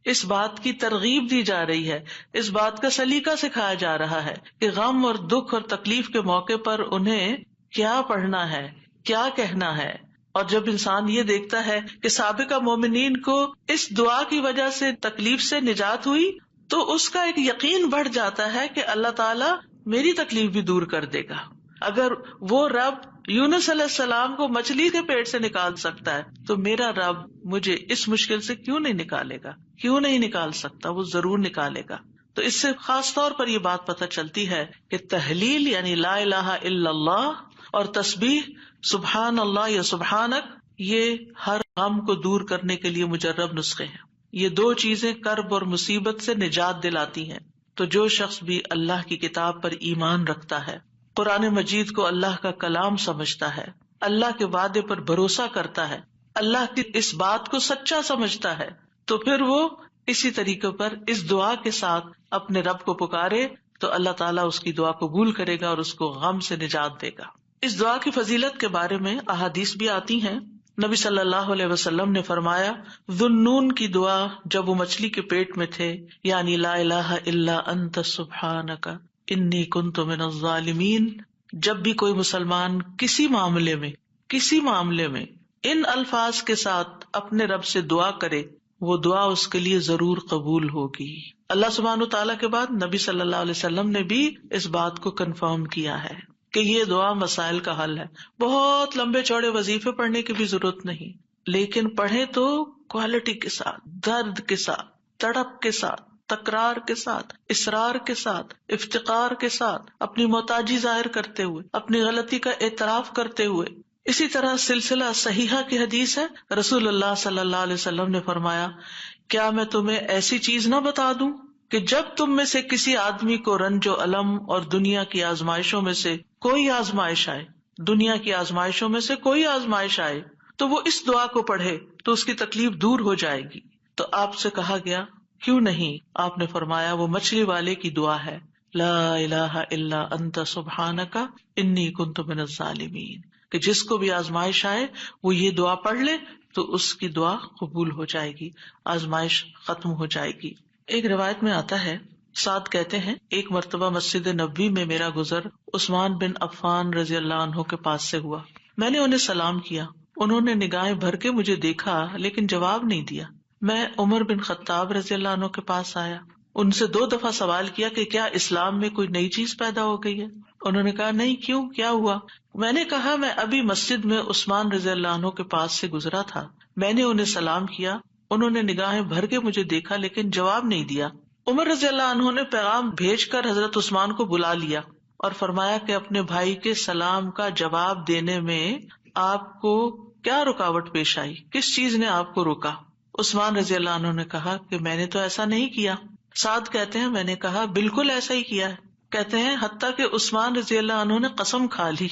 اس بات کی ترغیب دی جا رہی ہے، اس بات کا سلیقہ سکھایا جا رہا ہے کہ غم اور دکھ اور تکلیف کے موقع پر انہیں کیا پڑھنا ہے، کیا کہنا ہے۔ اور جب انسان یہ دیکھتا ہے کہ سابقہ مومنین کو اس دعا کی وجہ سے تکلیف سے نجات ہوئی، تو اس کا ایک یقین بڑھ جاتا ہے کہ اللہ تعالیٰ میری تکلیف بھی دور کر دے گا۔ اگر وہ رب یونس علیہ السلام کو مچھلی کے پیٹ سے نکال سکتا ہے تو میرا رب مجھے اس مشکل سے کیوں نہیں نکالے گا، کیوں نہیں نکال سکتا، وہ ضرور نکالے گا۔ تو اس سے خاص طور پر یہ بات پتہ چلتی ہے کہ تحلیل یعنی لا الہ الا اللہ اور تسبیح سبحان اللہ یا سبحانک، یہ ہر غم کو دور کرنے کے لیے مجرب نسخے ہیں۔ یہ 2 چیزیں کرب اور مصیبت سے نجات دلاتی ہیں۔ تو جو شخص بھی اللہ کی کتاب پر ایمان رکھتا ہے، قرآن مجید کو اللہ کا کلام سمجھتا ہے، اللہ کے وعدے پر بھروسہ کرتا ہے، اللہ کی اس بات کو سچا سمجھتا ہے، تو پھر وہ اسی طریقے پر اس دعا کے ساتھ اپنے رب کو پکارے تو اللہ تعالیٰ اس کی دعا قبول کرے گا اور اس کو غم سے نجات دے گا۔ اس دعا کی فضیلت کے بارے میں احادیث بھی آتی ہیں۔ نبی صلی اللہ علیہ وسلم نے فرمایا، ذُنُّون کی دعا جب وہ مچھلی کے پیٹ میں تھے، یعنی لا الہ الا انت سبحانک انی کنت من الظالمین، جب بھی کوئی مسلمان کسی معاملے میں ان الفاظ کے ساتھ اپنے رب سے دعا کرے، وہ دعا اس کے لیے ضرور قبول ہوگی۔ اللہ سبحانہ تعالیٰ کے بعد نبی صلی اللہ علیہ وسلم نے بھی اس بات کو کنفرم کیا ہے کہ یہ دعا مسائل کا حل ہے۔ بہت لمبے چوڑے وظیفے پڑھنے کی بھی ضرورت نہیں، لیکن پڑھیں تو کوالٹی کے ساتھ، درد کے ساتھ، تڑپ کے ساتھ، تکرار کے ساتھ، اصرار کے ساتھ، افتقار کے ساتھ، اپنی محتاجی ظاہر کرتے ہوئے، اپنی غلطی کا اعتراف کرتے ہوئے۔ اسی طرح سلسلہ صحیحہ کی حدیث ہے، رسول اللہ صلی اللہ علیہ وسلم نے فرمایا، کیا میں تمہیں ایسی چیز نہ بتا دوں کہ جب تم میں سے کسی آدمی کو رنج و الم اور دنیا کی آزمائشوں میں سے کوئی آزمائش آئے تو وہ اس دعا کو پڑھے تو اس کی تکلیف دور ہو جائے گی۔ تو آپ سے کہا گیا کیوں نہیں؟ آپ نے فرمایا وہ مچھلی والے کی دعا ہے، لا الہ الا انت سبحانک انی کنت من الظالمین، کہ جس کو بھی آزمائش آئے وہ یہ دعا پڑھ لے تو اس کی دعا قبول ہو جائے گی، آزمائش ختم ہو جائے گی۔ ایک روایت میں آتا ہے، سعد کہتے ہیں، ایک مرتبہ مسجد نبوی میں میرا گزر عثمان بن عفان رضی اللہ عنہ کے پاس سے ہوا۔ میں نے انہیں سلام کیا، انہوں نے نگاہیں بھر کے مجھے دیکھا لیکن جواب نہیں دیا۔ میں عمر بن خطاب رضی اللہ عنہ کے پاس آیا، ان سے 2 دفعہ سوال کیا کہ کیا اسلام میں کوئی نئی چیز پیدا ہو گئی ہے؟ انہوں نے کہا نہیں، کیوں، کیا ہوا؟ میں نے کہا میں ابھی مسجد میں عثمان رضی اللہ عنہ کے پاس سے گزرا تھا، میں نے انہیں سلام کیا، انہوں نے نگاہیں بھر کے مجھے دیکھا لیکن جواب نہیں دیا۔ عمر رضی اللہ عنہ نے پیغام بھیج کر حضرت عثمان کو بلا لیا اور فرمایا کہ اپنے بھائی کے سلام کا جواب دینے میں آپ کو کیا رکاوٹ پیش آئی؟ کس چیز نے آپ کو روکا؟ عثمان رضی اللہ عنہ نے کہا کہ میں نے تو ایسا نہیں کیا. سعد کہتے ہیں میں نے کہا بالکل ایسا ہی کیا ہے. کہتے ہیں حتیٰ کہ عثمان رضی اللہ عنہ نے قسم کھا لی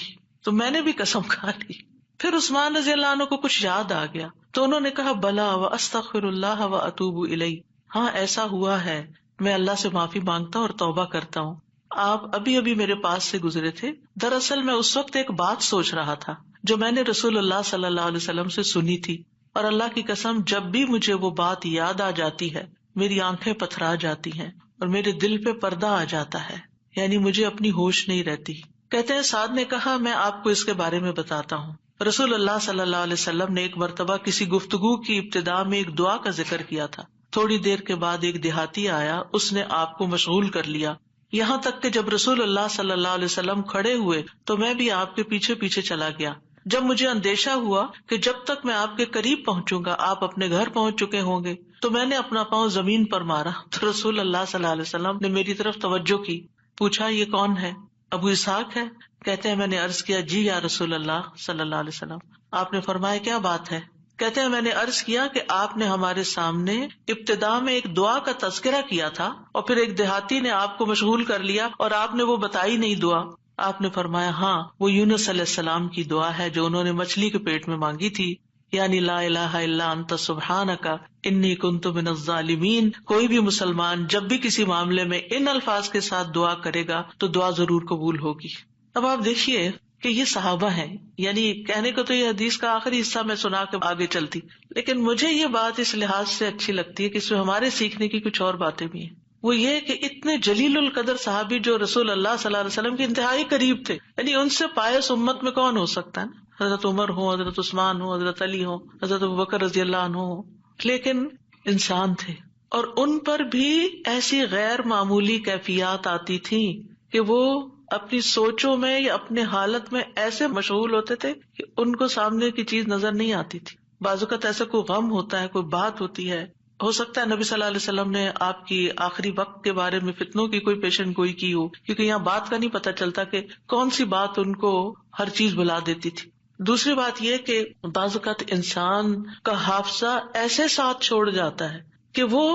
تو میں نے بھی قسم کھا لی. پھر عثمان رضی اللہ عنہ کو کچھ یاد آ گیا تو انہوں نے کہا بلا و استغفر اللہ و اتوب الیہ، ہاں ایسا ہوا ہے، میں اللہ سے معافی مانگتا ہوں اور توبہ کرتا ہوں. آپ ابھی ابھی میرے پاس سے گزرے تھے، دراصل میں اس وقت ایک بات سوچ رہا تھا جو میں نے رسول اللہ صلی اللہ علیہ وسلم سے سنی تھی، اور اللہ کی قسم جب بھی مجھے وہ بات یاد آ جاتی ہے میری آنکھیں پتھرا جاتی ہیں اور میرے دل پہ پردہ آ جاتا ہے، یعنی مجھے اپنی ہوش نہیں رہتی. کہتے ہیں سعد نے کہا میں آپ کو اس کے بارے میں بتاتا ہوں. رسول اللہ صلی اللہ علیہ وسلم نے ایک مرتبہ کسی گفتگو کی ابتدا میں ایک دعا کا ذکر کیا تھا. تھوڑی دیر کے بعد ایک دیہاتی آیا، اس نے آپ کو مشغول کر لیا، یہاں تک کہ جب رسول اللہ صلی اللہ علیہ وسلم کھڑے ہوئے تو میں بھی آپ کے پیچھے پیچھے چلا گیا. جب مجھے اندیشہ ہوا کہ جب تک میں آپ کے قریب پہنچوں گا آپ اپنے گھر پہنچ چکے ہوں گے تو میں نے اپنا پاؤں زمین پر مارا تو رسول اللہ صلی اللہ علیہ وسلم نے میری طرف توجہ کی. پوچھا یہ کون ہے؟ ابو اسحاق ہے. کہتے ہیں میں نے عرض کیا جی یا رسول اللہ صلی اللہ علیہ وسلم. آپ نے فرمایا کیا بات ہے؟ کہتے ہیں میں نے عرض کیا کہ آپ نے ہمارے سامنے ابتدا میں ایک دعا کا تذکرہ کیا تھا اور پھر ایک دیہاتی نے آپ کو مشغول کر لیا اور آپ نے وہ بتائی نہیں دعا. آپ نے فرمایا ہاں وہ یونس علیہ السلام کی دعا ہے جو انہوں نے مچھلی کے پیٹ میں مانگی تھی، یعنی لا الہ الا انت سبحانک انی کنت من الظالمین. کوئی بھی مسلمان جب بھی کسی معاملے میں ان الفاظ کے ساتھ دعا کرے گا تو دعا ضرور قبول ہوگی. اب آپ دیکھیے کہ یہ صحابہ ہیں، یعنی کہنے کو تو یہ حدیث کا آخری حصہ میں سنا کے آگے چلتی، لیکن مجھے یہ بات اس لحاظ سے اچھی لگتی ہے کہ اس میں ہمارے سیکھنے کی کچھ اور باتیں بھی ہیں. وہ یہ کہ اتنے جلیل القدر صحابی جو رسول اللہ صلی اللہ علیہ وسلم کے انتہائی قریب تھے، یعنی ان سے پائس امت میں کون ہو سکتا ہے نا؟ حضرت عمر ہو، حضرت عثمان ہو، حضرت علی ہو، حضرت ابوبکر رضی اللہ عنہ ہو، لیکن انسان تھے اور ان پر بھی ایسی غیر معمولی کیفیات آتی تھیں کہ وہ اپنی سوچوں میں یا اپنے حالت میں ایسے مشغول ہوتے تھے کہ ان کو سامنے کی چیز نظر نہیں آتی تھی. بعض اوقات ایسا کوئی غم ہوتا ہے، کوئی بات ہوتی ہے، ہو سکتا ہے نبی صلی اللہ علیہ وسلم نے آپ کی آخری وقت کے بارے میں فتنوں کی کوئی پیشن گوئی کی ہو، کیونکہ یہاں بات کا نہیں پتہ چلتا کہ کون سی بات ان کو ہر چیز بلا دیتی تھی. دوسری بات یہ کہ بعض اوقات انسان کا حافظہ ایسے ساتھ چھوڑ جاتا ہے کہ وہ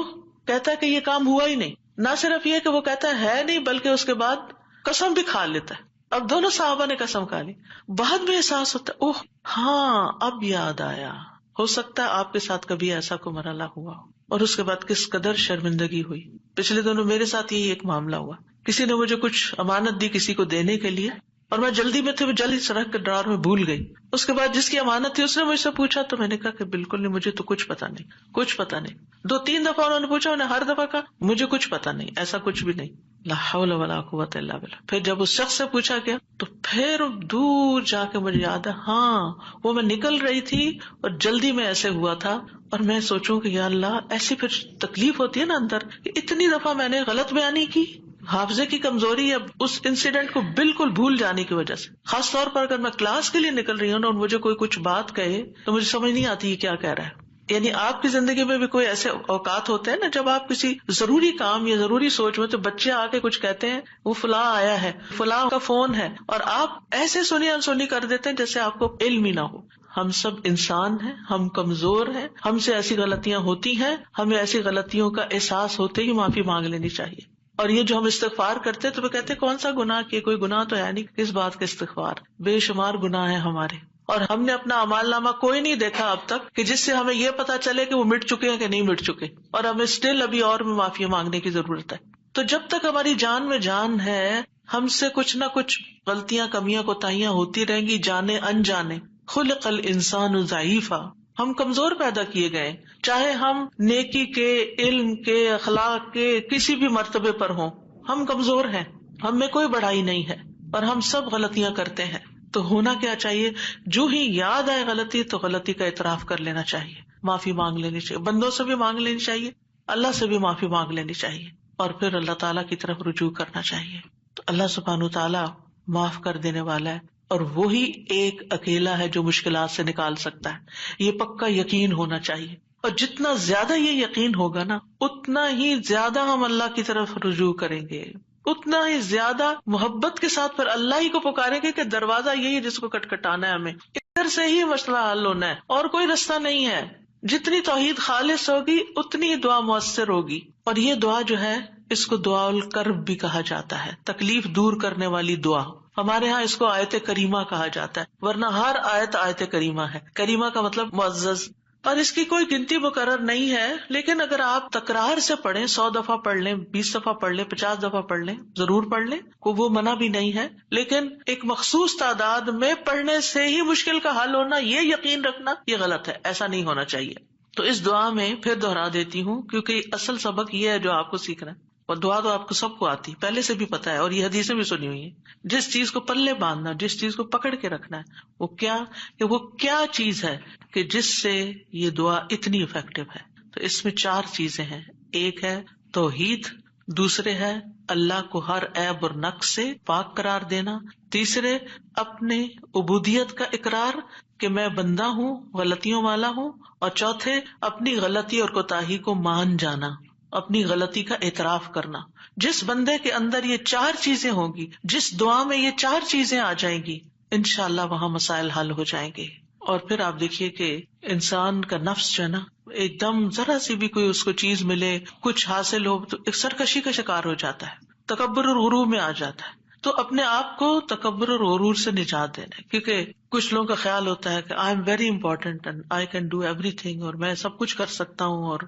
کہتا ہے کہ یہ کام ہوا ہی نہیں. نہ صرف یہ کہ وہ کہتا ہے نہیں، بلکہ اس کے بعد قسم بھی کھا لیتا ہے. اب دونوں صحابہ نے قسم کھا لی، بعد میں احساس ہوتا ہے اوہ ہاں اب یاد آیا. ہو سکتا ہے آپ کے ساتھ کبھی ایسا کوئی مرحلہ ہوا اور اس کے بعد کس قدر شرمندگی ہوئی. پچھلے دنوں میرے ساتھ یہی ایک معاملہ ہوا. کسی نے مجھے کچھ امانت دی کسی کو دینے کے لیے اور میں جلدی میں تھی، وہ جلدی سڑک کے ڈرار میں بھول گئی. اس کے بعد جس کی امانت تھی اس نے مجھ سے پوچھا تو میں نے کہا کہ بالکل نہیں، مجھے تو کچھ پتا نہیں، کچھ پتا نہیں. 2-3 دفعہ انہوں نے پوچھا، انہیں ہر دفعہ کہا مجھے کچھ پتا نہیں، ایسا کچھ بھی نہیں. لا حول ولا قوت الا باللہ. پھر جب اس شخص سے پوچھا گیا تو پھر دور جا کے مجھے یاد ہے ہاں وہ میں نکل رہی تھی اور جلدی میں ایسے ہوا تھا. اور میں سوچوں کہ یا اللہ ایسی پھر تکلیف ہوتی ہے نا اندر کہ اتنی دفعہ میں نے غلط بیانی کی، حافظے کی کمزوری یا اس انسیڈنٹ کو بالکل بھول جانے کی وجہ سے. خاص طور پر اگر میں کلاس کے لیے نکل رہی ہوں اور مجھے کوئی کچھ بات کہے تو مجھے سمجھ نہیں آتی یہ کیا کہہ رہا ہے. یعنی آپ کی زندگی میں بھی کوئی ایسے اوقات ہوتے ہیں نا جب آپ کسی ضروری کام یا ضروری سوچ میں تو بچے آ کے کچھ کہتے ہیں وہ فلاں آیا ہے، فلاں کا فون ہے، اور آپ ایسے سنی انسنی کر دیتے ہیں جیسے آپ کو علم ہی نہ ہو. ہم سب انسان ہیں، ہم کمزور ہیں، ہم سے ایسی غلطیاں ہوتی ہیں، ہمیں ایسی غلطیوں کا احساس ہوتے ہی معافی مانگ لینی چاہیے. اور یہ جو ہم استغفار کرتے تو وہ کہتے کون سا گناہ کیے، کوئی گناہ تو ہے نہیں، کس بات کا استغفار، بے شمار گناہ ہیں ہمارے. اور ہم نے اپنا اعمال نامہ کوئی نہیں دیکھا اب تک کہ جس سے ہمیں یہ پتا چلے کہ وہ مٹ چکے ہیں کہ نہیں مٹ چکے، اور ہمیں اسٹل ابھی اور بھی معافی مانگنے کی ضرورت ہے. تو جب تک ہماری جان میں جان ہے ہم سے کچھ نہ کچھ غلطیاں، کمیاں، کوتاہیاں ہوتی رہیں گی، جانے انجانے. خلق الانسان ضعیفا، ہم کمزور پیدا کیے گئے، چاہے ہم نیکی کے، علم کے، اخلاق کے کسی بھی مرتبے پر ہوں، ہم کمزور ہیں، ہم میں کوئی بڑائی نہیں ہے اور ہم سب غلطیاں کرتے ہیں. تو ہونا کیا چاہیے، جو ہی یاد آئے غلطی تو غلطی کا اعتراف کر لینا چاہیے، معافی مانگ لینی چاہیے، بندوں سے بھی مانگ لینی چاہیے، اللہ سے بھی معافی مانگ لینی چاہیے، اور پھر اللہ تعالیٰ کی طرف رجوع کرنا چاہیے. تو اللہ سبحانہ تعالیٰ معاف کر دینے والا ہے، اور وہی ایک اکیلا ہے جو مشکلات سے نکال سکتا ہے. یہ پکا یقین ہونا چاہیے، اور جتنا زیادہ یہ یقین ہوگا نا اتنا ہی زیادہ ہم اللہ کی طرف رجوع کریں گے، اتنا ہی زیادہ محبت کے ساتھ پھر اللہ ہی کو پکاریں گے کہ دروازہ یہی ہے جس کو کٹکھٹانا ہے، ہمیں ادھر سے ہی مسئلہ حل ہونا ہے اور کوئی رستہ نہیں ہے. جتنی توحید خالص ہوگی اتنی ہی دعا مؤثر ہوگی. اور یہ دعا جو ہے اس کو دعا الکرب بھی کہا جاتا ہے، تکلیف دور کرنے والی دعا. ہمارے ہاں اس کو آیت کریمہ کہا جاتا ہے، ورنہ ہر آیت کریمہ ہے. کریمہ کا مطلب معزز، اور اس کی کوئی گنتی مقرر نہیں ہے. لیکن اگر آپ تکرار سے پڑھیں، 100 دفعہ پڑھ لیں، 20 دفعہ پڑھ لیں، 50 دفعہ پڑھ لیں، ضرور پڑھ لیں، وہ منع بھی نہیں ہے. لیکن ایک مخصوص تعداد میں پڑھنے سے ہی مشکل کا حل ہونا، یہ یقین رکھنا یہ غلط ہے، ایسا نہیں ہونا چاہیے. تو اس دعا میں پھر دوہرا دیتی ہوں کیونکہ اصل سبق یہ ہے جو آپ کو سیکھنا ہے. اور دعا تو آپ کو سب کو آتی، پہلے سے بھی پتا ہے، اور یہ حدیثیں بھی سنی ہوئی ہیں. جس چیز کو پلے باندھنا، جس چیز کو پکڑ کے رکھنا ہے، وہ کیا چیز ہے کہ جس سے یہ دعا اتنی افیکٹو ہے. تو اس میں 4 چیزیں ہیں. ایک ہے توحید، دوسرے ہے اللہ کو ہر عیب اور نقص سے پاک قرار دینا، تیسرے اپنے عبودیت کا اقرار کہ میں بندہ ہوں، غلطیوں والا ہوں، اور چوتھے اپنی غلطی اور کوتاہی کو مان جانا، اپنی غلطی کا اعتراف کرنا. جس بندے کے اندر یہ 4 چیزیں ہوں گی، جس دعا میں یہ 4 چیزیں آ جائیں گی، انشاءاللہ وہاں مسائل حل ہو جائیں گے. اور پھر آپ دیکھیے کہ انسان کا نفس جو ہے نا، ایک دم ذرا سی بھی کوئی اس کو چیز ملے، کچھ حاصل ہو تو ایک سرکشی کا شکار ہو جاتا ہے، تکبر اور غرور میں آ جاتا ہے. تو اپنے آپ کو تکبر اور غرور سے نجات دینا ہے. کیونکہ کچھ لوگوں کا خیال ہوتا ہے کہ I am very important and I can do every thing, اور میں سب کچھ کر سکتا ہوں، اور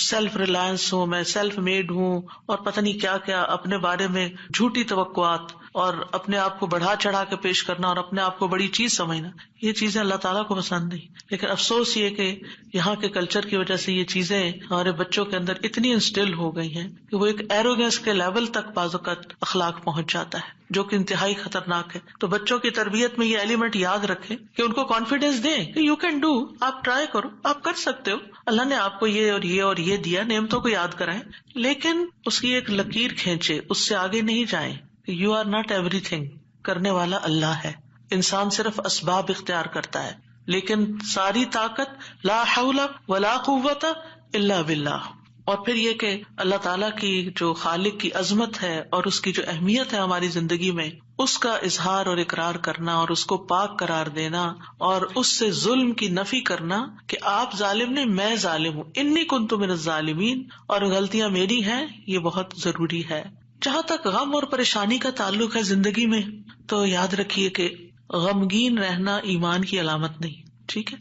سیلف ریلائنس ہوں، میں سیلف میڈ ہوں، اور پتہ نہیں کیا کیا اپنے بارے میں جھوٹی توقعات، اور اپنے آپ کو بڑھا چڑھا کے پیش کرنا، اور اپنے آپ کو بڑی چیز سمجھنا. یہ چیزیں اللہ تعالیٰ کو پسند نہیں. لیکن افسوس یہ کہ یہاں کے کلچر کی وجہ سے یہ چیزیں ہمارے بچوں کے اندر اتنی انسٹل ہو گئی ہیں کہ وہ ایک ایروگینس کے لیول تک بعض اوقات اخلاق پہنچ جاتا ہے، جو کہ انتہائی خطرناک ہے. تو بچوں کی تربیت میں یہ ایلیمنٹ یاد رکھیں کہ ان کو کانفیڈینس دیں کہ یو کین ڈو، آپ ٹرائی کرو، آپ کر سکتے ہو، اللہ نے آپ کو یہ اور یہ اور یہ دیا، نعمتوں کو یاد کرائیں. لیکن اس کی ایک لکیر کھینچے، اس سے آگے نہیں جائیں. یو آر ناٹ ایوری تھنگ، کرنے والا اللہ ہے. انسان صرف اسباب اختیار کرتا ہے، لیکن ساری طاقت لا حول ولا قوت الا باللہ. اور پھر یہ کہ اللہ تعالیٰ کی جو خالق کی عظمت ہے اور اس کی جو اہمیت ہے ہماری زندگی میں، اس کا اظہار اور اقرار کرنا، اور اس کو پاک قرار دینا، اور اس سے ظلم کی نفی کرنا کہ آپ ظالم نہیں، میں ظالم ہوں، انی کنت من الظالمین، اور غلطیاں میری ہیں، یہ بہت ضروری ہے. جہاں تک غم اور پریشانی کا تعلق ہے زندگی میں، تو یاد رکھیے کہ غمگین رہنا ایمان کی علامت نہیں. ٹھیک ہے،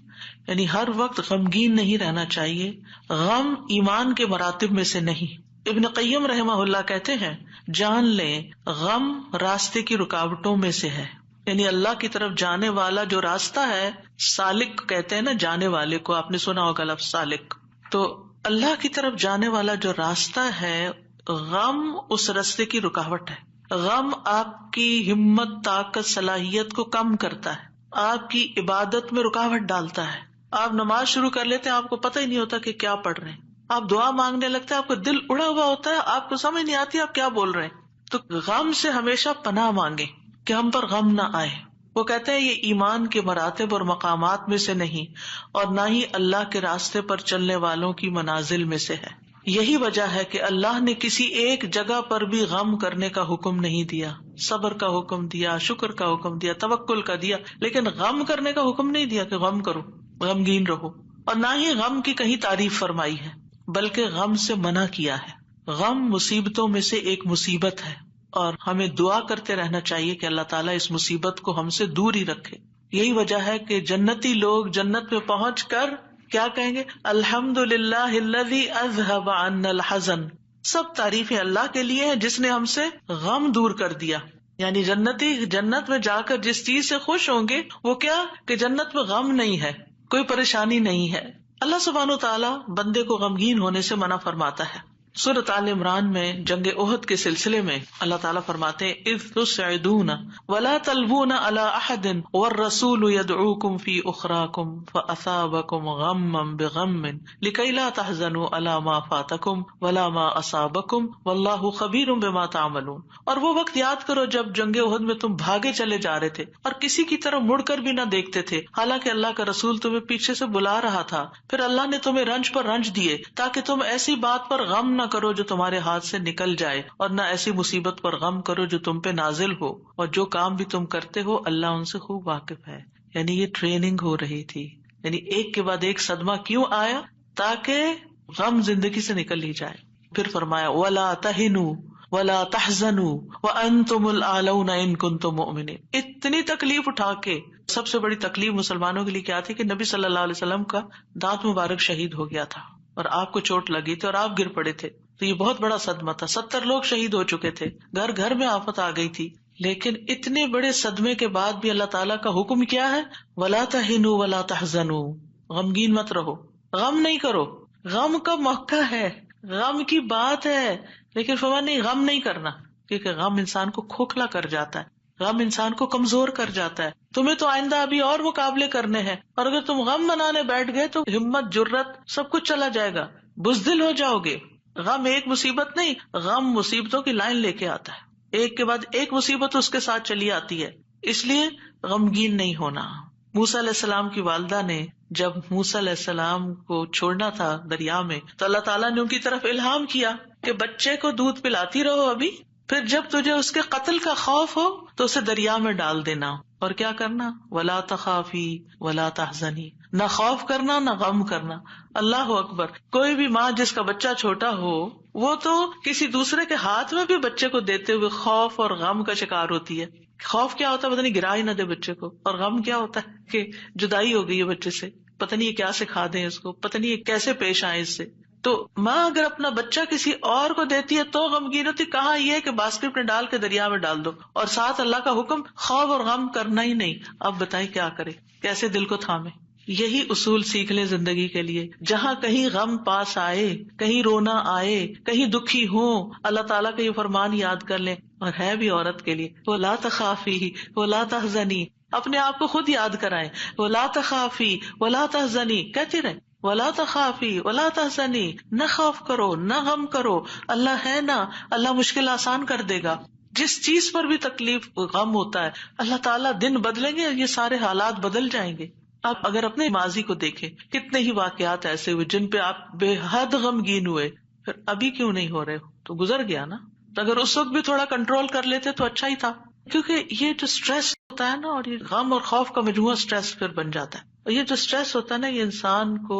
یعنی ہر وقت غمگین نہیں رہنا چاہیے. غم ایمان کے مراتب میں سے نہیں. ابن قیم رحمہ اللہ کہتے ہیں، جان لیں غم راستے کی رکاوٹوں میں سے ہے. یعنی اللہ کی طرف جانے والا جو راستہ ہے، سالک کہتے ہیں نا جانے والے کو، آپ نے سنا ہوگا لفظ سالک. تو اللہ کی طرف جانے والا جو راستہ ہے، غم اس راستے کی رکاوٹ ہے. غم آپ کی ہمت، طاقت، صلاحیت کو کم کرتا ہے، آپ کی عبادت میں رکاوٹ ڈالتا ہے. آپ نماز شروع کر لیتے ہیں، آپ کو پتہ ہی نہیں ہوتا کہ کیا پڑھ رہے ہیں. آپ دعا مانگنے لگتے ہیں، آپ کا دل اڑا ہوا ہوتا ہے، آپ کو سمجھ نہیں آتی آپ کیا بول رہے ہیں. تو غم سے ہمیشہ پناہ مانگے کہ ہم پر غم نہ آئے. وہ کہتے ہیں یہ ایمان کے مراتب اور مقامات میں سے نہیں، اور نہ ہی اللہ کے راستے پر چلنے والوں کی منازل میں سے ہے. یہی وجہ ہے کہ اللہ نے کسی ایک جگہ پر بھی غم کرنے کا حکم نہیں دیا. صبر کا حکم دیا، شکر کا حکم دیا، توکل کا دیا، لیکن غم کرنے کا حکم نہیں دیا کہ غم کرو، غمگین رہو. اور نہ ہی غم کی کہیں تعریف فرمائی ہے، بلکہ غم سے منع کیا ہے. غم مصیبتوں میں سے ایک مصیبت ہے، اور ہمیں دعا کرتے رہنا چاہیے کہ اللہ تعالیٰ اس مصیبت کو ہم سے دور ہی رکھے. یہی وجہ ہے کہ جنتی لوگ جنت میں پہنچ کر کیا کہیں گے؟ الحمدللہ الذی اذہب عنا الحزن. سب تعریفیں اللہ کے لیے ہیں جس نے ہم سے غم دور کر دیا. یعنی جنتی جنت میں جا کر جس چیز سے خوش ہوں گے وہ کیا کہ جنت میں غم نہیں ہے، کوئی پریشانی نہیں ہے. اللہ سبحانہ و تعالیٰ بندے کو غمگین ہونے سے منع فرماتا ہے. سورۃ آل عمران میں جنگ احد کے سلسلے میں اللہ تعالیٰ فرماتے ہیں اذ تسعدون ولا تلوون علی احد والرسول يدعوكم في اخراكم فاصابكم غما بغم لكي لا تحزنوا على ما فاتكم ولا ما اصابكم والله خبير بما تعملون. اور وہ وقت یاد کرو جب جنگ احد میں تم بھاگے چلے جا رہے تھے اور کسی کی طرف مڑ کر بھی نہ دیکھتے تھے، حالانکہ اللہ کا رسول تمہیں پیچھے سے بلا رہا تھا. پھر اللہ نے تمہیں رنج پر رنج دیے تاکہ تم ایسی بات پر غم نہ کرو جو تمہارے ہاتھ سے نکل جائے، اور نہ ایسی مصیبت پر غم کرو جو تم پہ نازل ہو، اور جو کام بھی تم کرتے ہو اللہ ان سے خوب واقف ہے۔ یعنی یہ ٹریننگ ہو رہی تھی، یعنی ایک کے بعد ایک صدمہ کیوں آیا؟ تاکہ غم زندگی سے نکل ہی جائے۔ پھر فرمایا وَلَا تَهِنُوا وَلَا تَحْزَنُوا وَأَنْتُمُ الْأَعْلَوْنَ إِن كُنتُم مُؤْمِنِينَ۔ اتنی تکلیف اٹھا کے، سب سے بڑی تکلیف مسلمانوں کے لیے کیا تھی کہ نبی صلی اللہ علیہ وسلم کا دانت مبارک شہید ہو گیا تھا اور آپ کو چوٹ لگی تھی اور آپ گر پڑے تھے، تو یہ بہت بڑا صدمہ تھا۔ 70 لوگ شہید ہو چکے تھے، گھر گھر میں آفت آ گئی تھی، لیکن اتنے بڑے صدمے کے بعد بھی اللہ تعالیٰ کا حکم کیا ہے؟ وَلَا تَهِنُوا وَلَا تَحْزَنُوا، غمگین مت رہو، غم نہیں کرو۔ غم کا موقع ہے، غم کی بات ہے، لیکن فرمان نہیں غم نہیں کرنا، کیونکہ غم انسان کو کھوکھلا کر جاتا ہے، غم انسان کو کمزور کر جاتا ہے۔ تمہیں تو آئندہ ابھی اور مقابلے کرنے ہیں، اور اگر تم غم منانے بیٹھ گئے تو ہمت، جرت سب کچھ چلا جائے گا، بزدل ہو جاؤ گے۔ غم ایک مصیبت نہیں، غم مصیبتوں کی لائن لے کے آتا ہے، ایک کے بعد ایک مصیبت اس کے ساتھ چلی آتی ہے، اس لیے غمگین نہیں ہونا۔ موسیٰ علیہ السلام کی والدہ نے جب موسیٰ علیہ السلام کو چھوڑنا تھا دریا میں، تو اللہ تعالیٰ نے ان کی طرف الہام کیا کہ بچے کو دودھ پلاتی رہو ابھی، پھر جب تجھے اس کے قتل کا خوف ہو تو اسے دریا میں ڈال دینا، اور کیا کرنا؟ وَلَا تَخَافِي وَلَا تَحْزَنِي، نہ خوف کرنا نہ غم کرنا۔ اللہ اکبر! کوئی بھی ماں جس کا بچہ چھوٹا ہو، وہ تو کسی دوسرے کے ہاتھ میں بھی بچے کو دیتے ہوئے خوف اور غم کا شکار ہوتی ہے۔ خوف کیا ہوتا ہے؟ پتہ نہیں گرا ہی نہ دے بچے کو، اور غم کیا ہوتا ہے کہ جدائی ہو گئی ہے بچے سے، پتہ نہیں یہ کیا سکھا دیں اس کو، پتہ نہیں یہ کیسے پیش آئے اس سے۔ تو ماں اگر اپنا بچہ کسی اور کو دیتی ہے تو غمگین ہوتی، کہاں یہ کہ باسکٹ میں ڈال کے دریا میں ڈال دو، اور ساتھ اللہ کا حکم خوف اور غم کرنا ہی نہیں۔ اب بتائیں کیا کرے، کیسے دل کو تھامے؟ یہی اصول سیکھ لیں زندگی کے لیے۔ جہاں کہیں غم پاس آئے، کہیں رونا آئے، کہیں دکھی ہوں، اللہ تعالیٰ کا یہ فرمان یاد کر لیں، اور ہے بھی عورت کے لیے، وَلَا تَخَافِي وَلَا تَحْزَنِي، اپنے آپ کو خود یاد کرائیں، وَلَا تَخَافِي وَلَا تَحْزَنِي کہتی رہیں، وَلَا تَخَافِي وَلَا تَحْزَنِي، نہ خوف کرو نہ غم کرو، اللہ ہے نا، اللہ مشکل آسان کر دے گا۔ جس چیز پر بھی تکلیف غم ہوتا ہے، اللہ تعالیٰ دن بدلیں گے، یہ سارے حالات بدل جائیں گے۔ آپ اگر اپنے ماضی کو دیکھیں، کتنے ہی واقعات ایسے ہوئے جن پہ آپ بے حد غمگین ہوئے، پھر ابھی کیوں نہیں ہو رہے؟ تو گزر گیا نا۔ تو اگر اس وقت بھی تھوڑا کنٹرول کر لیتے تو اچھا ہی تھا، کیونکہ یہ جو اسٹریس ہوتا ہے نا، اور یہ غم اور خوف کا مجموعہ اسٹریس پھر بن جاتا ہے، اور یہ جو اسٹریس ہوتا ہے نا، یہ انسان کو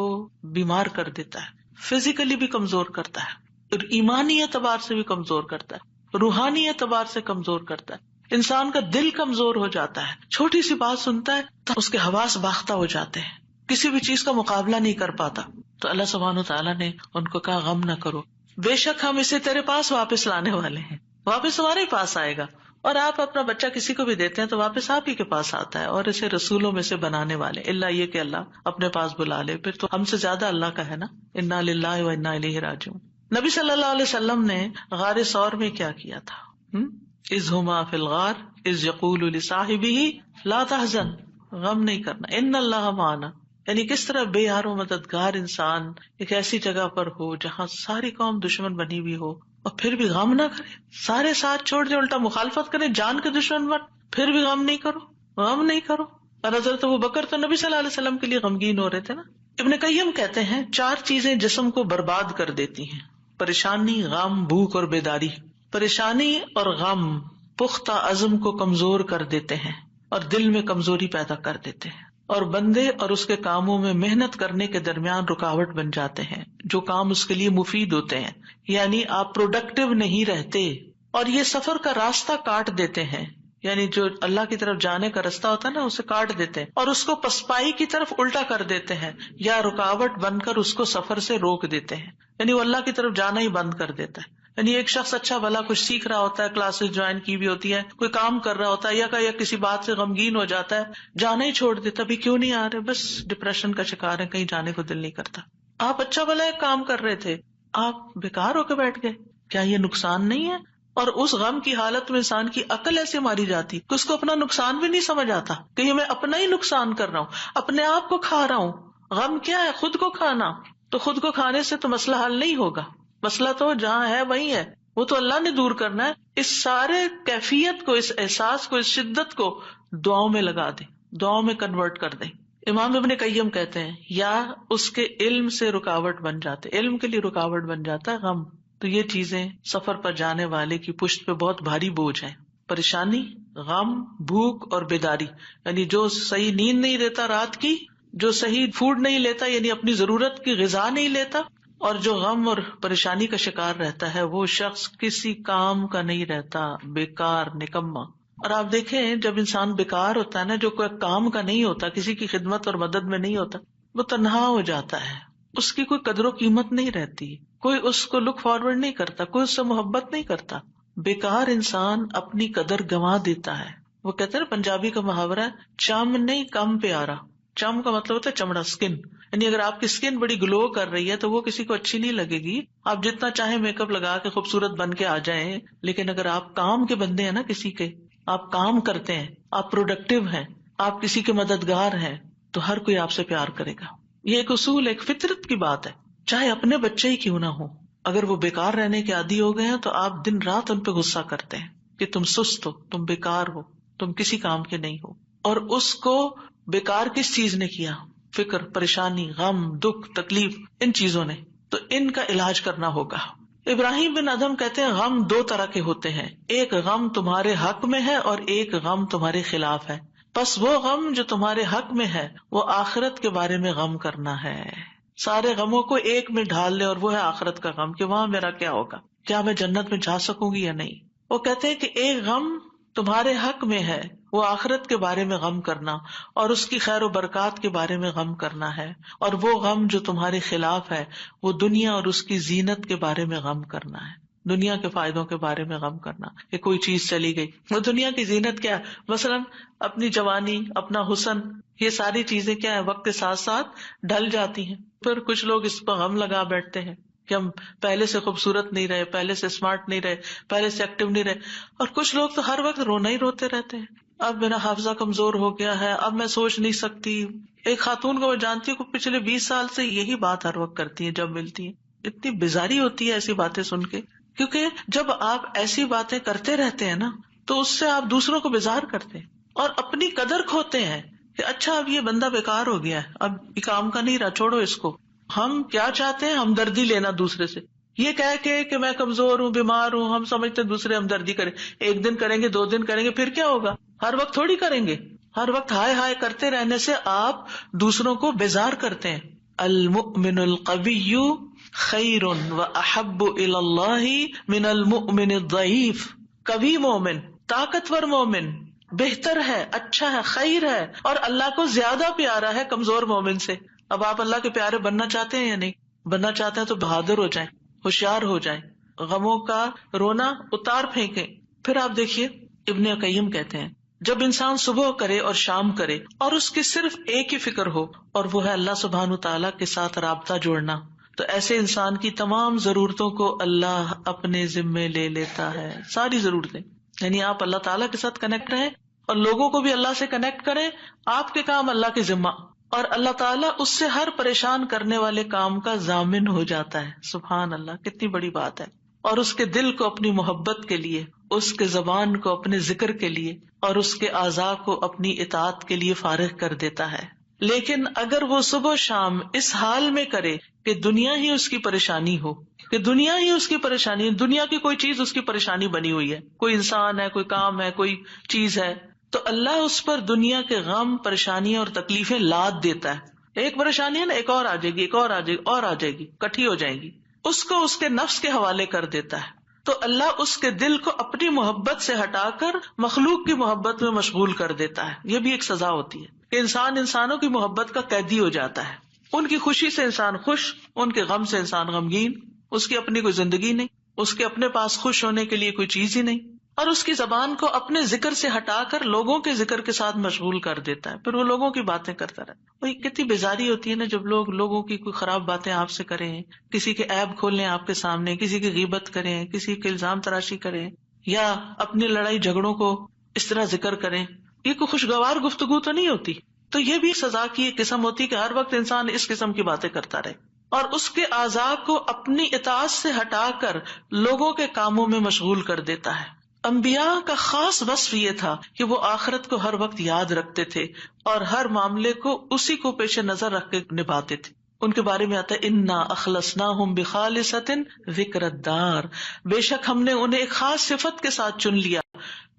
بیمار کر دیتا ہے، فزیکلی بھی کمزور کرتا ہے، اور ایمانی اعتبار سے بھی کمزور کرتا ہے، روحانی اعتبار سے کمزور کرتا ہے، انسان کا دل کمزور ہو جاتا ہے، چھوٹی سی بات سنتا ہے تو اس کے حواس باختہ ہو جاتے ہیں، کسی بھی چیز کا مقابلہ نہیں کر پاتا۔ تو اللہ سبحانہ تعالیٰ نے ان کو کہا غم نہ کرو، بے شک ہم اسے تیرے پاس واپس لانے والے ہیں، واپس ہمارے پاس آئے گا، اور آپ اپنا بچہ کسی کو بھی دیتے ہیں تو واپس آپ ہی کے پاس آتا ہے، اور اسے رسولوں میں سے بنانے والے، اللہ یہ کہ اللہ اپنے پاس بلا لے، پھر تو ہم سے زیادہ اللہ کا ہے نا۔ انا للہ و انا الیہ راجعون۔ نبی صلی اللہ علیہ وسلم نے غار ثور میں کیا کیا تھا؟ اذ ہما فی الغار اذ یقول لصاحبہ لا تحزن، غم نہیں کرنا، ان اللہ معنا، یعنی کس طرح بے یار و مددگار انسان ایک ایسی جگہ پر ہو جہاں ساری قوم دشمن بنی ہوئی ہو، اور پھر بھی غم نہ کرے، سارے ساتھ چھوڑ دے، الٹا مخالفت کرے، جان کے دشمن بن، پھر بھی غم نہیں کرو، غم نہیں کرو۔ اور حضرت ابوبکر تو نبی صلی اللہ علیہ وسلم کے لیے غمگین ہو رہے تھے نا۔ ابن قیم کہتے ہیں 4 چیزیں جسم کو برباد کر دیتی ہیں: پریشانی، غم، بھوک اور بیداری۔ پریشانی اور غم پختہ عزم کو کمزور کر دیتے ہیں اور دل میں کمزوری پیدا کر دیتے ہیں، اور بندے اور اس کے کاموں میں محنت کرنے کے درمیان رکاوٹ بن جاتے ہیں جو کام اس کے لیے مفید ہوتے ہیں، یعنی آپ پروڈکٹیو نہیں رہتے، اور یہ سفر کا راستہ کاٹ دیتے ہیں، یعنی جو اللہ کی طرف جانے کا راستہ ہوتا ہے نا، اسے کاٹ دیتے ہیں اور اس کو پسپائی کی طرف الٹا کر دیتے ہیں، یا رکاوٹ بن کر اس کو سفر سے روک دیتے ہیں، یعنی وہ اللہ کی طرف جانا ہی بند کر دیتا ہے۔ یعنی ایک شخص اچھا بھلا کچھ سیکھ رہا ہوتا ہے، کلاسز جوائن کی بھی ہوتی ہے، کوئی کام کر رہا ہوتا ہے، یا کسی بات سے غمگین ہو جاتا ہے، جانا ہی چھوڑ دیتا، ابھی کیوں نہیں آ رہے، بس ڈپریشن کا شکار ہے، کہیں جانے کو دل نہیں کرتا۔ آپ اچھا بھلا ایک کام کر رہے تھے، آپ بیکار ہو کے بیٹھ گئے، کیا یہ نقصان نہیں ہے؟ اور اس غم کی حالت میں انسان کی عقل ایسے ماری جاتی کہ اس کو اپنا نقصان بھی نہیں سمجھ آتا کہ یہ میں اپنا ہی نقصان کر رہا ہوں، اپنے آپ کو کھا رہا ہوں۔ غم کیا ہے؟ خود کو کھانا۔ تو خود کو کھانے سے تو مسئلہ حل نہیں ہوگا، مسئلہ تو جہاں ہے وہی ہے، وہ تو اللہ نے دور کرنا ہے۔ اس سارے کیفیت کو، اس احساس کو، اس شدت کو دعاؤں میں لگا دیں، دعاؤں میں کنورٹ کر دیں۔ امام ابن قیم کہتے ہیں یا اس کے علم سے رکاوٹ بن جاتے، علم کے لیے رکاوٹ بن جاتا ہے غم، تو یہ چیزیں سفر پر جانے والے کی پشت پہ بہت بھاری بوجھ ہیں. پریشانی، غم، بھوک اور بیداری، یعنی جو صحیح نیند نہیں لیتا رات کی، جو صحیح فوڈ نہیں لیتا یعنی اپنی ضرورت کی غذا نہیں لیتا، اور جو غم اور پریشانی کا شکار رہتا ہے، وہ شخص کسی کام کا نہیں رہتا، بیکار، نکما. اور آپ دیکھیں جب انسان بیکار ہوتا ہے نا، جو کوئی کام کا نہیں ہوتا، کسی کی خدمت اور مدد میں نہیں ہوتا، وہ تنہا ہو جاتا ہے، اس کی کوئی قدر و قیمت نہیں رہتی، کوئی اس کو لک فارورڈ نہیں کرتا، کوئی اس سے محبت نہیں کرتا. بیکار انسان اپنی قدر گنوا دیتا ہے. وہ کہتے ہیں نا پنجابی کا محاورہ ہے، چم نہیں کم پیارا. چم کا مطلب ہوتا ہے چمڑا، اسکن. یعنی اگر آپ کی اسکن بڑی گلو کر رہی ہے تو وہ کسی کو اچھی نہیں لگے گی. آپ جتنا چاہیں میک اپ لگا کے خوبصورت بن کے آ جائیں، لیکن اگر آپ کام کے بندے ہیں نا، کسی کے آپ کام کرتے ہیں، آپ پروڈکٹیو ہیں، آپ کسی کے مددگار ہیں، تو ہر کوئی آپ سے پیار کرے گا. یہ ایک اصول، ایک فطرت کی بات ہے. چاہے اپنے بچے ہی کیوں نہ ہو، اگر وہ بیکار رہنے کے عادی ہو گئے ہیں تو آپ دن رات ان پہ غصہ کرتے ہیں کہ تم سست ہو، تم بیکار ہو، تم کسی کام کے نہیں ہو. اور اس کو بیکار کس چیز نے کیا؟ فکر، پریشانی، غم، دکھ، تکلیف، ان چیزوں نے. تو ان کا علاج کرنا ہوگا. ابراہیم بن ادہم کہتے ہیں غم دو طرح کے ہوتے ہیں، ایک غم تمہارے حق میں ہے اور ایک غم تمہارے خلاف ہے. بس وہ غم جو تمہارے حق میں ہے وہ آخرت کے بارے میں غم کرنا ہے. سارے غموں کو ایک میں ڈھال لے، اور وہ ہے آخرت کا غم کہ وہاں میرا کیا ہوگا، کیا میں جنت میں جا سکوں گی یا نہیں. وہ کہتے ہیں کہ ایک غم تمہارے حق میں ہے، وہ آخرت کے بارے میں غم کرنا اور اس کی خیر و برکات کے بارے میں غم کرنا ہے. اور وہ غم جو تمہارے خلاف ہے وہ دنیا اور اس کی زینت کے بارے میں غم کرنا ہے، دنیا کے فائدوں کے بارے میں غم کرنا کہ کوئی چیز چلی گئی. وہ دنیا کی زینت کیا ہے؟ مثلاً اپنی جوانی، اپنا حسن، یہ ساری چیزیں کیا ہے، وقت کے ساتھ ساتھ ڈھل جاتی ہیں. پھر کچھ لوگ اس پر غم لگا بیٹھتے ہیں کہ ہم پہلے سے خوبصورت نہیں رہے، پہلے سے اسمارٹ نہیں رہے، پہلے سے ایکٹیو نہیں رہے. اور کچھ لوگ تو ہر وقت رونا ہی روتے رہتے ہیں، اب میرا حافظہ کمزور ہو گیا ہے، اب میں سوچ نہیں سکتی. ایک خاتون کو میں جانتی ہوں کہ پچھلے 20 سال سے یہی بات ہر وقت کرتی ہے جب ملتی ہے. اتنی بیزاری ہوتی ہے ایسی باتیں سن کے، کیونکہ جب آپ ایسی باتیں کرتے رہتے ہیں نا تو اس سے آپ دوسروں کو بیزار کرتے ہیں اور اپنی قدر کھوتے ہیں کہ اچھا اب یہ بندہ بیکار ہو گیا ہے، اب یہ کام کا نہیں رہا، چھوڑو اس کو. ہم کیا چاہتے ہیں؟ ہمدردی لینا دوسرے سے. یہ کہہ کے کہ میں کمزور ہوں، بیمار ہوں، ہم سمجھتے ہیں دوسرے ہمدردی کریں. ایک دن کریں گے، 2 دن کریں گے، پھر کیا ہوگا؟ ہر وقت تھوڑی کریں گے. ہر وقت ہائے ہائے کرتے رہنے سے آپ دوسروں کو بیزار کرتے ہیں. المؤمن القوی خیر واحب الی اللہ من المؤمن الضعیف. کبھی مومن، طاقتور مومن بہتر ہے، اچھا ہے، خیر ہے، اور اللہ کو زیادہ پیارا ہے کمزور مومن سے. اب آپ اللہ کے پیارے بننا چاہتے ہیں یا نہیں؟ بننا چاہتے ہیں تو بہادر ہو جائیں، ہوشیار ہو جائیں، غموں کا رونا اتار پھینکیں. پھر آپ دیکھیے ابن قیم کہتے ہیں جب انسان صبح کرے اور شام کرے اور اس کی صرف ایک ہی فکر ہو اور وہ ہے اللہ سبحانہ تعالیٰ کے ساتھ رابطہ جوڑنا، تو ایسے انسان کی تمام ضرورتوں کو اللہ اپنے ذمے لے لیتا ہے. ساری ضرورتیں، یعنی آپ اللہ تعالیٰ کے ساتھ کنیکٹ رہیں اور لوگوں کو بھی اللہ سے کنیکٹ کریں. آپ کے کام اللہ کے ذمہ، اور اللہ تعالیٰ اس سے ہر پریشان کرنے والے کام کا ضامن ہو جاتا ہے. سبحان اللہ، کتنی بڑی بات ہے. اور اس کے دل کو اپنی محبت کے لیے، اس کے زبان کو اپنے ذکر کے لیے اور اس کے اعضاء کو اپنی اطاعت کے لیے فارغ کر دیتا ہے. لیکن اگر وہ صبح شام اس حال میں کرے کہ دنیا ہی اس کی پریشانی ہو، کہ دنیا ہی اس کی پریشانی، دنیا کی کوئی چیز اس کی پریشانی بنی ہوئی ہے، کوئی انسان ہے، کوئی کام ہے، کوئی چیز ہے، تو اللہ اس پر دنیا کے غم، پریشانیاں اور تکلیفیں لاد دیتا ہے. ایک پریشانی ہے نا، ایک اور آ جائے گی، ایک اور آ جائے گی، اور آ جائے گی، کٹھی ہو جائیں گی. اس کو اس کے نفس کے حوالے کر دیتا ہے. تو اللہ اس کے دل کو اپنی محبت سے ہٹا کر مخلوق کی محبت میں مشغول کر دیتا ہے. یہ بھی ایک سزا ہوتی ہے کہ انسان انسانوں کی محبت کا قیدی ہو جاتا ہے. ان کی خوشی سے انسان خوش، ان کے غم سے انسان غمگین. اس کی اپنی کوئی زندگی نہیں، اس کے اپنے پاس خوش ہونے کے لیے کوئی چیز ہی نہیں، اور اس کی زبان کو اپنے ذکر سے ہٹا کر لوگوں کے ذکر کے ساتھ مشغول کر دیتا ہے. پھر وہ لوگوں کی باتیں کرتا رہتا ہے. وہی کتنی بیزاری ہوتی ہے نا جب لوگ لوگوں کی کوئی خراب باتیں آپ سے کریں، کسی کے عیب کھولیں آپ کے سامنے، کسی کی غیبت کریں، کسی کے الزام تراشی کریں، یا اپنی لڑائی جھگڑوں کو اس طرح ذکر کریں. یہ کوئی خوشگوار گفتگو تو نہیں ہوتی. تو یہ بھی سزا کی ایک قسم ہوتی کہ ہر وقت انسان اس قسم کی باتیں کرتا رہے اور اس کے اعضاء کو اپنی اطاعت سے ہٹا کر لوگوں کے کاموں میں مشغول کر دیتا ہے. انبیاء کا خاص وصف یہ تھا کہ وہ آخرت کو ہر وقت یاد رکھتے تھے اور ہر معاملے کو اسی کو پیش نظر رکھ کے نبھاتے تھے. ان کے بارے میں آتا ہے انا اخلصناہم بخالصۃ ذکر الدار، بے شک ہم نے انہیں ایک خاص صفت کے ساتھ چن لیا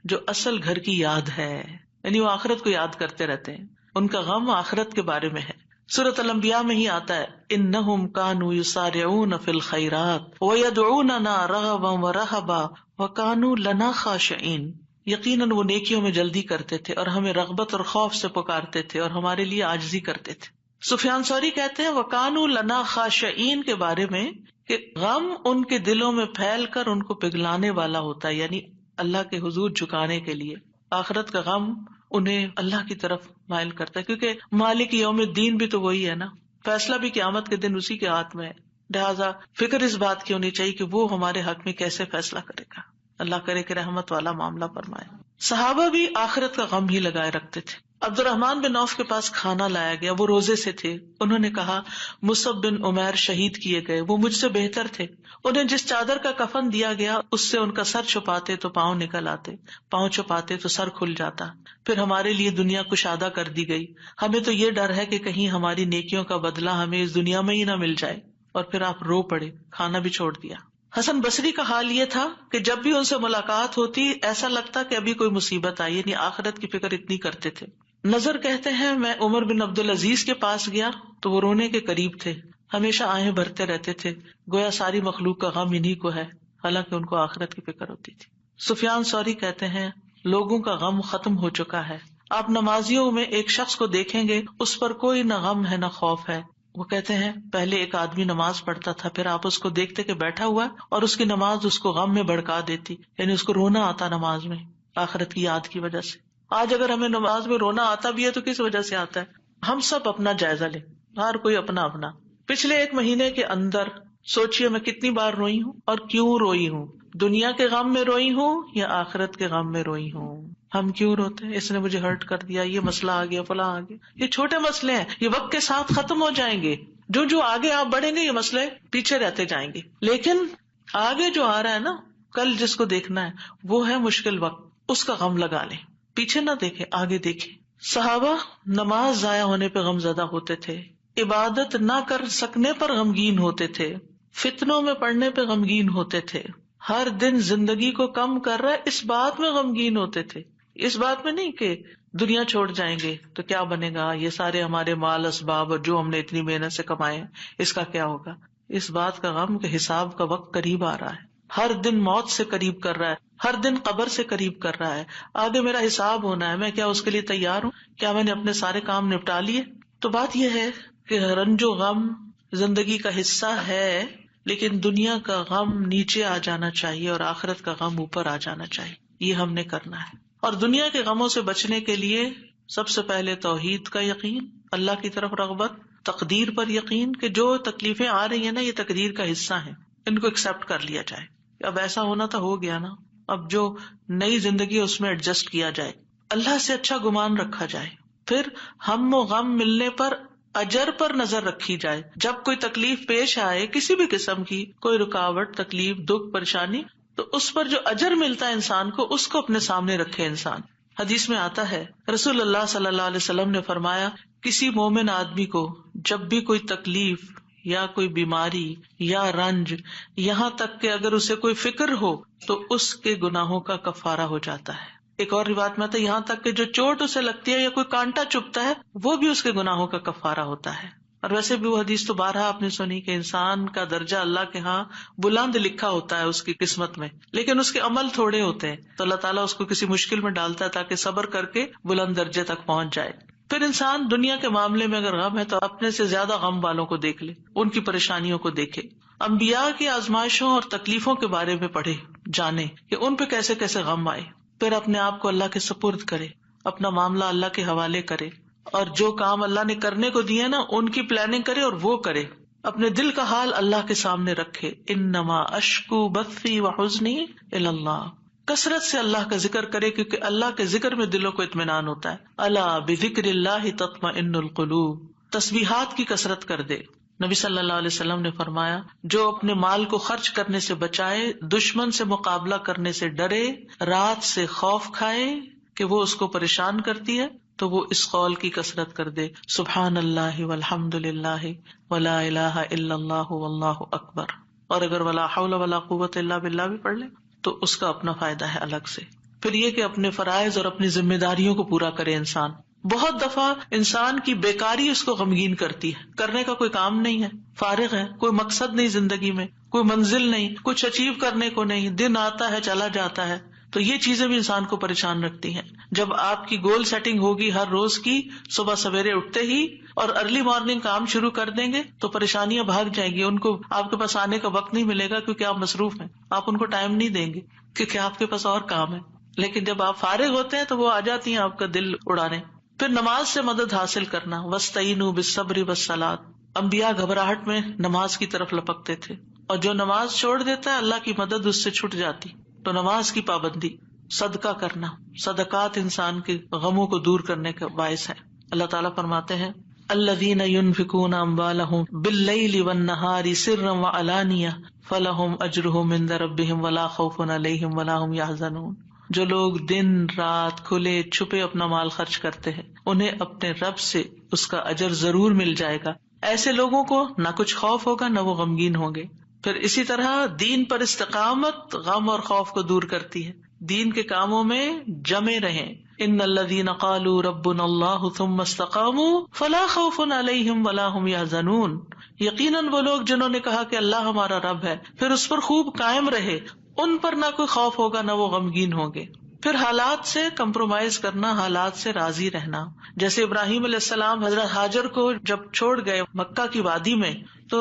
جو اصل گھر کی یاد ہے، یعنی وہ آخرت کو یاد کرتے رہتے ہیں، ان کا غم آخرت کے بارے میں ہے۔ سورۃ الانبیاء میں ہی آتا ہے انہم کانوا یسارعون فی الخیرات ویدعوننا رغبا ورہبا وکانوا لنا خاشعین، یقیناً وہ نیکیوں میں جلدی کرتے تھے اور ہمیں رغبت اور خوف سے پکارتے تھے اور ہمارے لیے عاجزی کرتے تھے۔ سفیان ثوری کہتے ہیں وَكَانُوا لَنَا خَاشِعِينَ کے بارے میں کہ غم ان کے دلوں میں پھیل کر ان کو پگلانے والا ہوتا ہے، یعنی اللہ کے حضور جھکانے کے لیے۔ آخرت کا غم انہیں اللہ کی طرف مائل کرتا ہے، کیونکہ مالک یوم الدین بھی تو وہی ہے نا، فیصلہ بھی قیامت کے دن اسی کے ہاتھ میں ہے، لہٰذا فکر اس بات کی ہونی چاہیے کہ وہ ہمارے حق میں کیسے فیصلہ کرے گا۔ اللہ کرے کہ رحمت والا معاملہ فرمائے۔ صحابہ بھی آخرت کا غم ہی لگائے رکھتے تھے۔ عبد الرحمن بن عوف کے پاس کھانا لایا گیا، وہ روزے سے تھے، انہوں نے کہا مصعب بن عمیر شہید کیے گئے، وہ مجھ سے بہتر تھے، انہیں جس چادر کا کفن دیا گیا اس سے ان کا سر چھپاتے تو پاؤں نکل آتے، پاؤں چھپاتے تو سر کھل جاتا، پھر ہمارے لیے دنیا کشادہ کر دی گئی، ہمیں تو یہ ڈر ہے کہ کہیں ہماری نیکیوں کا بدلہ ہمیں اس دنیا میں ہی نہ مل جائے، اور پھر آپ رو پڑے، کھانا بھی چھوڑ دیا۔ حسن بصری کا حال یہ تھا کہ جب بھی ان سے ملاقات ہوتی ایسا لگتا کہ ابھی کوئی مصیبت آئی، یعنی آخرت کی فکر اتنی کرتے تھے۔ نظر کہتے ہیں میں عمر بن عبدالعزیز کے پاس گیا تو وہ رونے کے قریب تھے، ہمیشہ آہیں بھرتے رہتے تھے، گویا ساری مخلوق کا غم انہی کو ہے، حالانکہ ان کو آخرت کی فکر ہوتی تھی۔ سفیان ثوری کہتے ہیں لوگوں کا غم ختم ہو چکا ہے، آپ نمازیوں میں ایک شخص کو دیکھیں گے اس پر کوئی نہ غم ہے نہ خوف ہے۔ وہ کہتے ہیں پہلے ایک آدمی نماز پڑھتا تھا، پھر آپ اس کو دیکھتے کہ بیٹھا ہوا اور اس کی نماز اس کو غم میں بھڑکا دیتی، یعنی اس کو رونا آتا نماز میں آخرت کی یاد کی وجہ سے۔ آج اگر ہمیں نماز میں رونا آتا بھی ہے تو کس وجہ سے آتا ہے؟ ہم سب اپنا جائزہ لیں، ہر کوئی اپنا اپنا۔ پچھلے ایک مہینے کے اندر سوچئے میں کتنی بار روئی ہوں اور کیوں روئی ہوں، دنیا کے غم میں روئی ہوں یا آخرت کے غم میں روئی ہوں۔ ہم کیوں روتے ہیں؟ اس نے مجھے ہرٹ کر دیا، یہ مسئلہ آ گیا، فلاں آ گیا۔ یہ چھوٹے مسئلے ہیں، یہ وقت کے ساتھ ختم ہو جائیں گے، جو آگے آپ بڑھیں گے یہ مسئلے پیچھے رہتے جائیں گے، لیکن آگے جو آ رہا ہے نا، کل جس کو دیکھنا ہے وہ ہے مشکل وقت، اس کا غم لگا لیں، پیچھے نہ دیکھیں آگے دیکھیں۔ صحابہ نماز ضائع ہونے پہ غم زدہ ہوتے تھے، عبادت نہ کر سکنے پر غمگین ہوتے تھے، فتنوں میں پڑنے پہ غمگین ہوتے تھے، ہر دن زندگی کو کم کر رہا ہے اس بات میں غمگین ہوتے تھے، اس بات میں نہیں کہ دنیا چھوڑ جائیں گے تو کیا بنے گا، یہ سارے ہمارے مال اسباب اور جو ہم نے اتنی محنت سے کمائے ہیں اس کا کیا ہوگا، اس بات کا غم کہ حساب کا وقت قریب آ رہا ہے، ہر دن موت سے قریب کر رہا ہے، ہر دن قبر سے قریب کر رہا ہے، آگے میرا حساب ہونا ہے، میں کیا اس کے لیے تیار ہوں؟ کیا میں نے اپنے سارے کام نپٹا لیے؟ تو بات یہ ہے کہ رنج و غم زندگی کا حصہ ہے، لیکن دنیا کا غم نیچے آ جانا چاہیے اور آخرت کا غم اوپر آ جانا چاہیے، یہ ہم نے کرنا ہے۔ اور دنیا کے غموں سے بچنے کے لیے سب سے پہلے توحید کا یقین، اللہ کی طرف رغبت، تقدیر پر یقین کہ جو تکلیفیں آ رہی ہیں نا یہ تقدیر کا حصہ ہیں، ان کو ایکسپٹ کر لیا جائے، اب ایسا ہونا تو ہو گیا نا، اب جو نئی زندگی ہے اس میں ایڈجسٹ کیا جائے، اللہ سے اچھا گمان رکھا جائے، پھر ہم و غم ملنے پر اجر پر نظر رکھی جائے، جب کوئی تکلیف پیش آئے کسی بھی قسم کی، کوئی رکاوٹ، تکلیف، دکھ، پریشانی، تو اس پر جو اجر ملتا ہے انسان کو اس کو اپنے سامنے رکھے انسان۔ حدیث میں آتا ہے رسول اللہ صلی اللہ علیہ وسلم نے فرمایا کسی مومن آدمی کو جب بھی کوئی تکلیف یا کوئی بیماری یا رنج، یہاں تک کہ اگر اسے کوئی فکر ہو تو اس کے گناہوں کا کفارہ ہو جاتا ہے۔ ایک اور روایت میں آتا ہے یہاں تک کہ جو چوٹ اسے لگتی ہے یا کوئی کانٹا چبھتا ہے وہ بھی اس کے گناہوں کا کفارہ ہوتا ہے۔ اور ویسے بھی وہ حدیث تو بارہا آپ نے سنی کہ انسان کا درجہ اللہ کے ہاں بلند لکھا ہوتا ہے اس کی قسمت میں، لیکن اس کے عمل تھوڑے ہوتے ہیں، تو اللہ تعالیٰ اس کو کسی مشکل میں ڈالتا ہے تاکہ صبر کر کے بلند درجے تک پہنچ جائے۔ پھر انسان دنیا کے معاملے میں اگر غم ہے تو اپنے سے زیادہ غم والوں کو دیکھ لے، ان کی پریشانیوں کو دیکھے، انبیاء کی آزمائشوں اور تکلیفوں کے بارے میں پڑھے، جانے کہ ان پہ کیسے کیسے غم آئے، پھر اپنے آپ کو اللہ کے سپرد کرے، اپنا معاملہ اللہ کے حوالے کرے، اور جو کام اللہ نے کرنے کو دیے نا ان کی پلاننگ کرے اور وہ کرے، اپنے دل کا حال اللہ کے سامنے رکھے، انما اشکو بثی وحزنی الی اللہ، کثرت سے اللہ کا ذکر کرے کیونکہ اللہ کے ذکر میں دلوں کو اطمینان ہوتا ہے، الا بذکر اللہ تطمئن القلوب، تسبیحات کی کثرت کر دے۔ نبی صلی اللہ علیہ وسلم نے فرمایا جو اپنے مال کو خرچ کرنے سے بچائے، دشمن سے مقابلہ کرنے سے ڈرے، رات سے خوف کھائے کہ وہ اس کو پریشان کرتی ہے، تو وہ اس قول کی کثرت کر دے سبحان اللہ والحمد للہ ولا الہ الا اللہ واللہ اکبر، اور اگر ولا حول ولا قوت الا باللہ بھی پڑھ لے تو اس کا اپنا فائدہ ہے الگ سے۔ پھر یہ کہ اپنے فرائض اور اپنی ذمہ داریوں کو پورا کرے انسان۔ بہت دفعہ انسان کی بیکاری اس کو غمگین کرتی ہے، کرنے کا کوئی کام نہیں ہے، فارغ ہے، کوئی مقصد نہیں زندگی میں، کوئی منزل نہیں، کچھ اچیو کرنے کو نہیں، دن آتا ہے چلا جاتا ہے، تو یہ چیزیں بھی انسان کو پریشان رکھتی ہیں۔ جب آپ کی گول سیٹنگ ہوگی ہر روز کی، صبح سویرے اٹھتے ہی اور ارلی مارننگ کام شروع کر دیں گے تو پریشانیاں بھاگ جائیں گی، ان کو آپ کے پاس آنے کا وقت نہیں ملے گا کیونکہ آپ مصروف ہیں، آپ ان کو ٹائم نہیں دیں گے کیونکہ آپ کے پاس اور کام ہے۔ لیکن جب آپ فارغ ہوتے ہیں تو وہ آ جاتی ہیں آپ کا دل اڑانے۔ پھر نماز سے مدد حاصل کرنا، وَاسْتَعِينُوا بِالصَّبْرِ وَالصَّلَاةِ، انبیاء گھبراہٹ میں نماز کی طرف لپکتے تھے، اور جو نماز چھوڑ دیتا ہے اللہ کی مدد اس سے چھٹ جاتی۔ تو نماز کی پابندی، صدقہ کرنا، صدقات انسان کے غموں کو دور کرنے کا باعث ہے۔ اللہ تعالیٰ فرماتے ہیں الذین ينفقون اموالهم باللیل والنہار سرا وعلانیہ فلہم اجرہم عند ربہم ولا خوف علیہم ولا هم يحزنون، جو لوگ دن رات کھلے چھپے اپنا مال خرچ کرتے ہیں انہیں اپنے رب سے اس کا اجر ضرور مل جائے گا، ایسے لوگوں کو نہ کچھ خوف ہوگا نہ وہ غمگین ہوں گے۔ پھر اسی طرح دین پر استقامت غم اور خوف کو دور کرتی ہے، دین کے کاموں میں جمے رہیں۔ ان الذین قالوا ربنا اللہ ثم استقاموا فلا خوف علیہم ولا هم یحزنون، یقیناً وہ لوگ جنہوں نے کہا کہ اللہ ہمارا رب ہے پھر اس پر خوب قائم رہے، ان پر نہ کوئی خوف ہوگا نہ وہ غمگین ہوں گے۔ پھر حالات سے کمپرومائز کرنا، حالات سے راضی رہنا، جیسے ابراہیم علیہ السلام حضرت ہاجر کو جب چھوڑ گئے مکہ کی وادی میں تو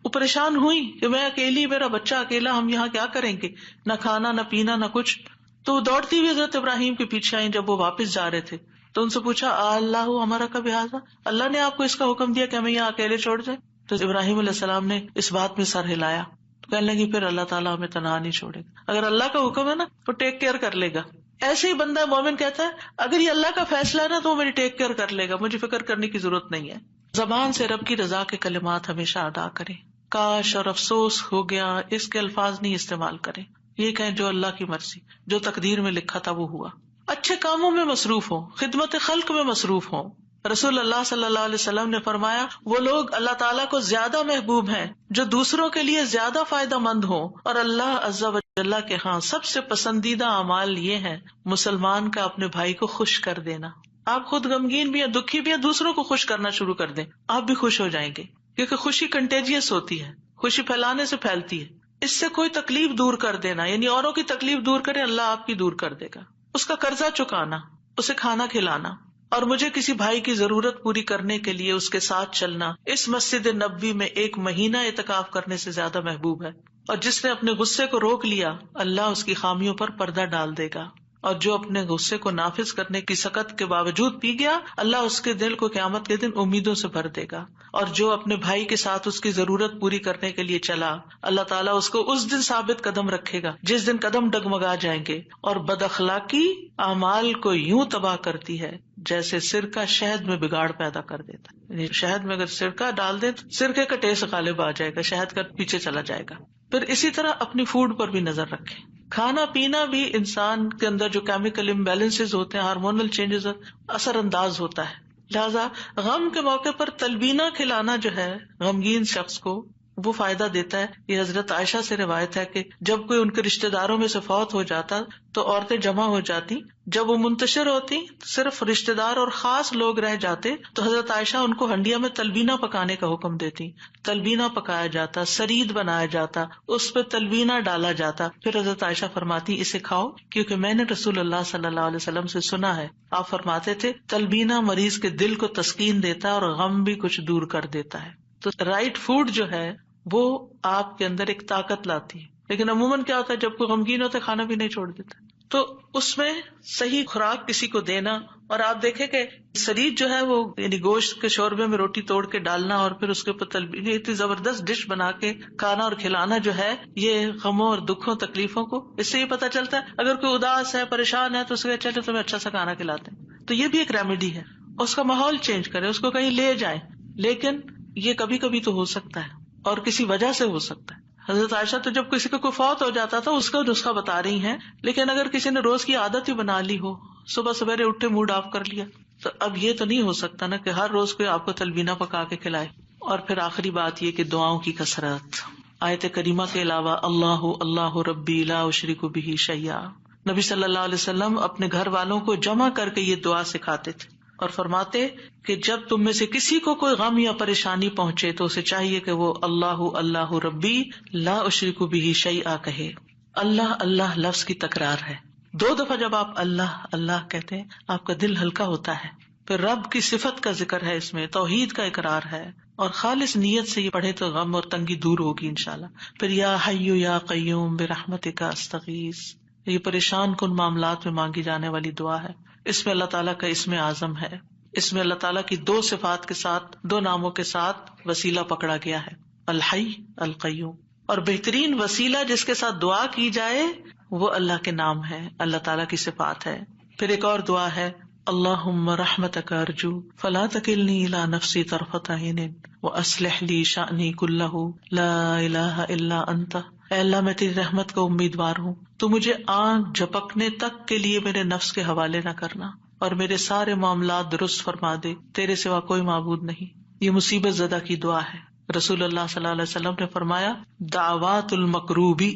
وہ پریشان ہوئی کہ میں اکیلی، میرا بچہ اکیلا، ہم یہاں کیا کریں گے، نہ کھانا نہ پینا نہ کچھ۔ تو وہ دوڑتی ہوئی حضرت ابراہیم کے پیچھے آئیں جب وہ واپس جا رہے تھے تو ان سے پوچھا اللہ ہمارا کب حاضر، اللہ نے آپ کو اس کا حکم دیا کہ ہمیں یہاں اکیلے چھوڑ جائے؟ تو ابراہیم علیہ السلام نے اس بات میں سر ہلایا، تو کہنے لگی پھر اللہ تعالیٰ ہمیں تنہا نہیں چھوڑے گا، اگر اللہ کا حکم ہے نا تو ٹیک کیئر کر لے گا۔ ایسے ہی بندہ مومن کہتا ہے اگر یہ اللہ کا فیصلہ ہے نا تو وہ میری ٹیک کیئر کر لے گا، مجھے فکر کرنے کی ضرورت نہیں ہے۔ زبان سے رب کی رضا کے کلمات ہمیشہ ادا کریں، کاش اور افسوس ہو گیا اس کے الفاظ نہیں استعمال کریں، یہ کہیں جو اللہ کی مرضی، جو تقدیر میں لکھا تھا وہ ہوا۔ اچھے کاموں میں مصروف ہوں، خدمت خلق میں مصروف ہوں۔ رسول اللہ صلی اللہ علیہ وسلم نے فرمایا وہ لوگ اللہ تعالیٰ کو زیادہ محبوب ہیں جو دوسروں کے لیے زیادہ فائدہ مند ہوں، اور اللہ عز و جل کے ہاں سب سے پسندیدہ اعمال یہ ہیں مسلمان کا اپنے بھائی کو خوش کر دینا۔ آپ خود غمگین بھی ہیں، دکھی بھی ہیں، دوسروں کو خوش کرنا شروع کر دیں، آپ بھی خوش ہو جائیں گے، کیونکہ خوشی کنٹیجیس ہوتی ہے، خوشی پھیلانے سے پھیلتی ہے۔ اس سے کوئی تکلیف دور کر دینا، یعنی اوروں کی تکلیف دور کرے اللہ آپ کی دور کر دے گا۔ اس کا قرضہ چکانا، اسے کھانا کھلانا، اور مجھے کسی بھائی کی ضرورت پوری کرنے کے لیے اس کے ساتھ چلنا اس مسجد نبوی میں 1 مہینہ اعتکاف کرنے سے زیادہ محبوب ہے۔ اور جس نے اپنے غصے کو روک لیا اللہ اس کی خامیوں پر پردہ ڈال دے گا، اور جو اپنے غصے کو نافذ کرنے کی سخت کے باوجود پی گیا اللہ اس کے دل کو قیامت کے دن امیدوں سے بھر دے گا۔ اور جو اپنے بھائی کے ساتھ اس کی ضرورت پوری کرنے کے لیے چلا اللہ تعالیٰ اس کو اس دن ثابت قدم رکھے گا جس دن قدم ڈگمگا جائیں گے۔ اور بد اخلاقی اعمال کو یوں تباہ کرتی ہے جیسے سرکہ شہد میں بگاڑ پیدا کر دیتا ہے، یعنی شہد میں اگر سرکہ ڈال دیں تو سرکے کا ٹیسٹ غالب آ جائے گا، شہد کا پیچھے چلا جائے گا۔ پھر اسی طرح اپنی فوڈ پر بھی نظر رکھیں، کھانا پینا بھی انسان کے اندر جو کیمیکل امبیلنسز ہوتے ہیں، ہارمونل چینجز اثر انداز ہوتا ہے، لہذا غم کے موقع پر تلبینہ کھلانا جو ہے غمگین شخص کو وہ فائدہ دیتا ہے۔ یہ حضرت عائشہ سے روایت ہے کہ جب کوئی ان کے رشتہ داروں میں سے فوت ہو جاتا تو عورتیں جمع ہو جاتی، جب وہ منتشر ہوتی صرف رشتہ دار اور خاص لوگ رہ جاتے تو حضرت عائشہ ان کو ہنڈیا میں تلبینہ پکانے کا حکم دیتی، تلبینہ پکایا جاتا، سرید بنایا جاتا، اس پہ تلبینہ ڈالا جاتا، پھر حضرت عائشہ فرماتی اسے کھاؤ کیونکہ میں نے رسول اللہ صلی اللہ علیہ وسلم سے سنا ہے، آپ فرماتے تھے تلبینہ مریض کے دل کو تسکین دیتا ہے اور غم بھی کچھ دور کر دیتا ہے۔ تو رائٹ فوڈ جو ہے وہ آپ کے اندر ایک طاقت لاتی ہے، لیکن عموماً کیا ہوتا ہے جب کوئی غمگین ہوتا ہے کھانا بھی نہیں چھوڑ دیتا، تو اس میں صحیح خوراک کسی کو دینا۔ اور آپ دیکھیں کہ سرید جو ہے وہ یعنی گوشت کے شوربے میں روٹی توڑ کے ڈالنا اور پھر اس کے اوپر تلبینہ، اتنی زبردست ڈش بنا کے کھانا اور کھلانا جو ہے یہ غموں اور دکھوں تکلیفوں کو، اس سے یہ پتہ چلتا ہے اگر کوئی اداس ہے پریشان ہے تو اس کے چلے تمہیں اچھا سا کھانا کھلاتے ہیں، تو یہ بھی ایک ریمیڈی ہے۔ اس کا ماحول چینج کرے، اس کو کہیں لے جائیں، لیکن یہ کبھی کبھی تو ہو سکتا ہے اور کسی وجہ سے ہو سکتا ہے۔ حضرت عائشہ تو جب کسی کا کوئی فوت ہو جاتا تھا اس کا نسخہ بتا رہی ہیں، لیکن اگر کسی نے روز کی عادت ہی بنا لی ہو، صبح سویرے اٹھے موڈ آف کر لیا، تو اب یہ تو نہیں ہو سکتا نا کہ ہر روز کوئی آپ کو تلبینہ پکا کے کھلائے. اور پھر آخری بات یہ کہ دعاؤں کی کثرت. آیت کریمہ کے علاوہ اللہ اللہ ربی لا اشرک بہ شیئا، نبی صلی اللہ علیہ وسلم اپنے گھر والوں کو جمع کر کے یہ دعا سکھاتے تھے اور فرماتے کہ جب تم میں سے کسی کو کوئی غم یا پریشانی پہنچے تو اسے چاہیے کہ وہ اللہ اللہ ربی لا اشرک بہ شیئا کہے. اللہ اللہ لفظ کی تکرار ہے. 2 دفعہ جب آپ اللہ اللہ کہتے ہیں آپ کا دل ہلکا ہوتا ہے. پھر رب کی صفت کا ذکر ہے، اس میں توحید کا اقرار ہے، اور خالص نیت سے یہ پڑھے تو غم اور تنگی دور ہوگی انشاءاللہ. پھر یا حی یا قیوم برحمتک استغیث، یہ پریشان کن معاملات میں مانگی جانے والی دعا ہے. اس میں اللہ تعالیٰ کا اسم اعظم ہے، اس میں اللہ تعالیٰ کی 2 صفات کے ساتھ 2 ناموں کے ساتھ وسیلہ پکڑا گیا ہے، الحی القیوم. اور بہترین وسیلہ جس کے ساتھ دعا کی جائے وہ اللہ کے نام ہے، اللہ تعالیٰ کی صفات ہے. پھر ایک اور دعا ہے اللہم رحمتک ارجو فلا تکلنی الی نفسی طرفۃ عین واصلح لی شأنی کلہ لا الہ الا انت. اے اللہ میں تیری رحمت کا امیدوار ہوں، تو مجھے آنکھ جھپکنے تک کے لیے میرے نفس کے حوالے نہ کرنا اور میرے سارے معاملات درست فرما دے، تیرے سوا کوئی معبود نہیں. یہ مصیبت زدہ کی دعا ہے. رسول اللہ صلی اللہ علیہ وسلم نے فرمایا دعوات المکروبی،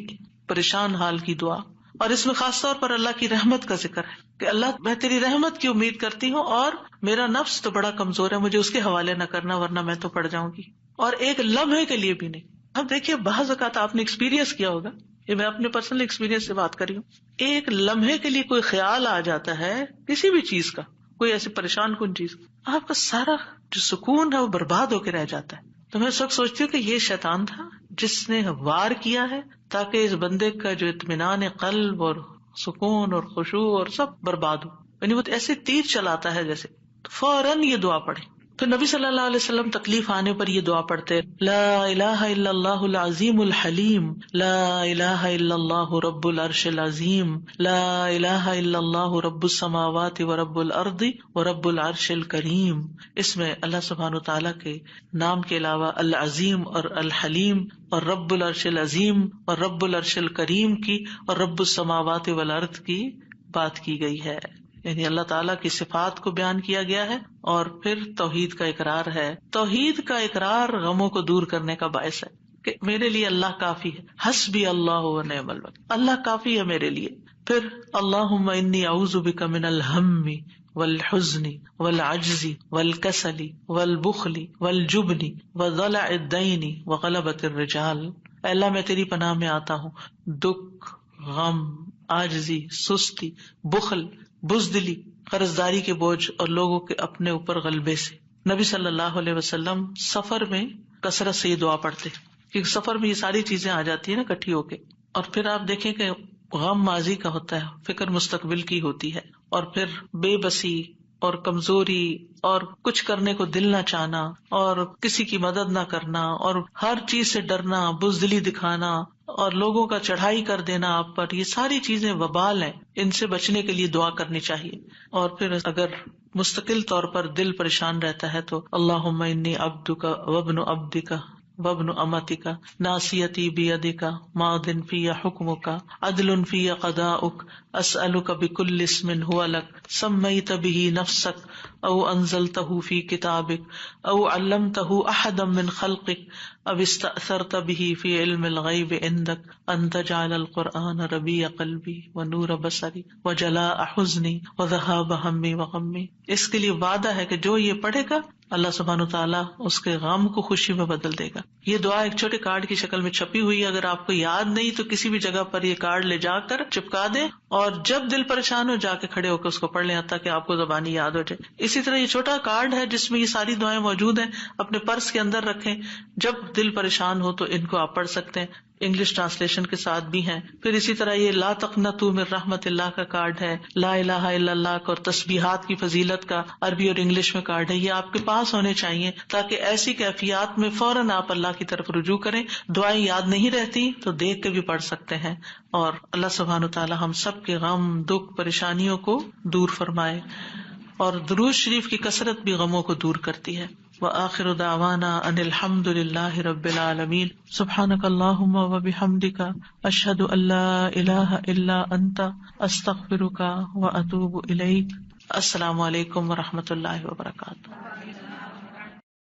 پریشان حال کی دعا. اور اس میں خاص طور پر اللہ کی رحمت کا ذکر ہے کہ اللہ میں تیری رحمت کی امید کرتی ہوں اور میرا نفس تو بڑا کمزور ہے، مجھے اس کے حوالے نہ کرنا ورنہ میں تو پڑ جاؤں گی. اور ایک لمحے کے لیے بھی نہیں. اب دیکھیے بعض اوقات آپ نے ایکسپیرینس کیا ہوگا، یہ میں اپنے پرسنل ایکسپیرینس سے بات کر رہی ہوں، ایک لمحے کے لیے کوئی خیال آ جاتا ہے کسی بھی چیز کا، کوئی ایسی پریشان کن چیز، آپ کا سارا جو سکون ہے وہ برباد ہو کے رہ جاتا ہے. تو میں اس وقت سوچتی ہوں کہ یہ شیطان تھا جس نے وار کیا ہے تاکہ اس بندے کا جو اطمینان قلب اور سکون اور خشوع اور سب برباد ہو. یعنی وہ ایسے تیر چلاتا ہے جیسے. فوراً یہ دعا پڑھے. تو نبی صلی اللہ علیہ وسلم تکلیف آنے پر یہ دعا پڑھتے لا الہ الا اللہ العظیم الحلیم، لا الہ الا اللہ رب العرش العظیم، لا الہ الا اللہ رب السماوات ورب الارض ورب العرش الکریم. اس میں اللہ سبحانہ وتعالیٰ کے نام کے علاوہ العظیم اور الحلیم اور رب العرش العظیم اور رب العرش الکریم کی اور رب السماوات والارض کی بات کی گئی ہے. یعنی اللہ تعالیٰ کی صفات کو بیان کیا گیا ہے اور پھر توحید کا اقرار ہے. توحید کا اقرار غموں کو دور کرنے کا باعث ہے کہ میرے لیے اللہ کافی ہے، حسبی اللہ و نعم الوکیل، اللہ کافی ہے میرے لیے. پھر اللہم انی اعوذ بک من الہم والحزن والعجز والکسل والبخل والجبن وضلع الدین وغلبۃ الرجال. اے اللہ میں تیری پناہ میں آتا ہوں دکھ، غم، عاجزی، سستی، بخل، بزدلی، قرضداری کے بوجھ اور لوگوں کے اپنے اوپر غلبے سے. نبی صلی اللہ علیہ وسلم سفر میں کثرت سے یہ دعا پڑھتے کیونکہ سفر میں یہ ساری چیزیں آ جاتی ہیں نا اکٹھی ہو کے. اور پھر آپ دیکھیں کہ غم ماضی کا ہوتا ہے، فکر مستقبل کی ہوتی ہے، اور پھر بے بسی اور کمزوری اور کچھ کرنے کو دل نہ چاہنا اور کسی کی مدد نہ کرنا اور ہر چیز سے ڈرنا، بزدلی دکھانا اور لوگوں کا چڑھائی کر دینا آپ پر، یہ ساری چیزیں وبال ہیں. ان سے بچنے کے لیے دعا کرنی چاہیے. اور پھر اگر مستقل طور پر دل پریشان رہتا ہے تو اللہم انی عبدک وابن عبدک وابن امتک ناصیتی بیدک ماض فی حکمک عدل فی قضاؤک اسألک بکل اسم هو لک سمیت بہ نفسک او انزلتہ فی کتابک او علمتہ احدا من خلقک او استأثرت بہ فی علم الغیب عندک ان تجعل القرآن ربیع قلبی ونور بصری وجلاء حزنی وذہاب ہمی وغمی. اس کے لیے وعدہ ہے کہ جو یہ پڑھے گا اللہ سبحانہ وتعالیٰ اس کے غم کو خوشی میں بدل دے گا. یہ دعا ایک چھوٹے کارڈ کی شکل میں چھپی ہوئی ہے، اگر آپ کو یاد نہیں تو کسی بھی جگہ پر یہ کارڈ لے جا کر چپکا دیں اور جب دل پریشان ہو جا کے کھڑے ہو کے اس کو پڑھ لیں تاکہ آپ کو زبانی یاد ہو جائے. اسی طرح یہ چھوٹا کارڈ ہے جس میں یہ ساری دعائیں موجود ہیں، اپنے پرس کے اندر رکھیں، جب دل پریشان ہو تو ان کو آپ پڑھ سکتے ہیں. انگلش ٹرانسلیشن کے ساتھ بھی ہیں. پھر اسی طرح یہ لا تقنطوا من رحمت اللہ کا کارڈ ہے، لا الہ الا اللہ اور تسبیحات کی فضیلت کا عربی اور انگلش میں کارڈ ہے. یہ آپ کے پاس ہونے چاہیے تاکہ ایسی کیفیات میں فوراً آپ اللہ کی طرف رجوع کریں. دعائیں یاد نہیں رہتی تو دیکھ کے بھی پڑھ سکتے ہیں. اور اللہ سبحانہ وتعالی ہم سب کے غم، دکھ، پریشانیوں کو دور فرمائے. اور درود شریف کی کثرت بھی غموں کو دور کرتی ہے. وآخر دعوانا ان الحمد للہ رب العالمین. سبحانک اللہم وبحمدک اشہد ان لا الہ الا انت استغفرک واتوب الیک. السلام علیکم ورحمۃ اللہ وبرکاتہ.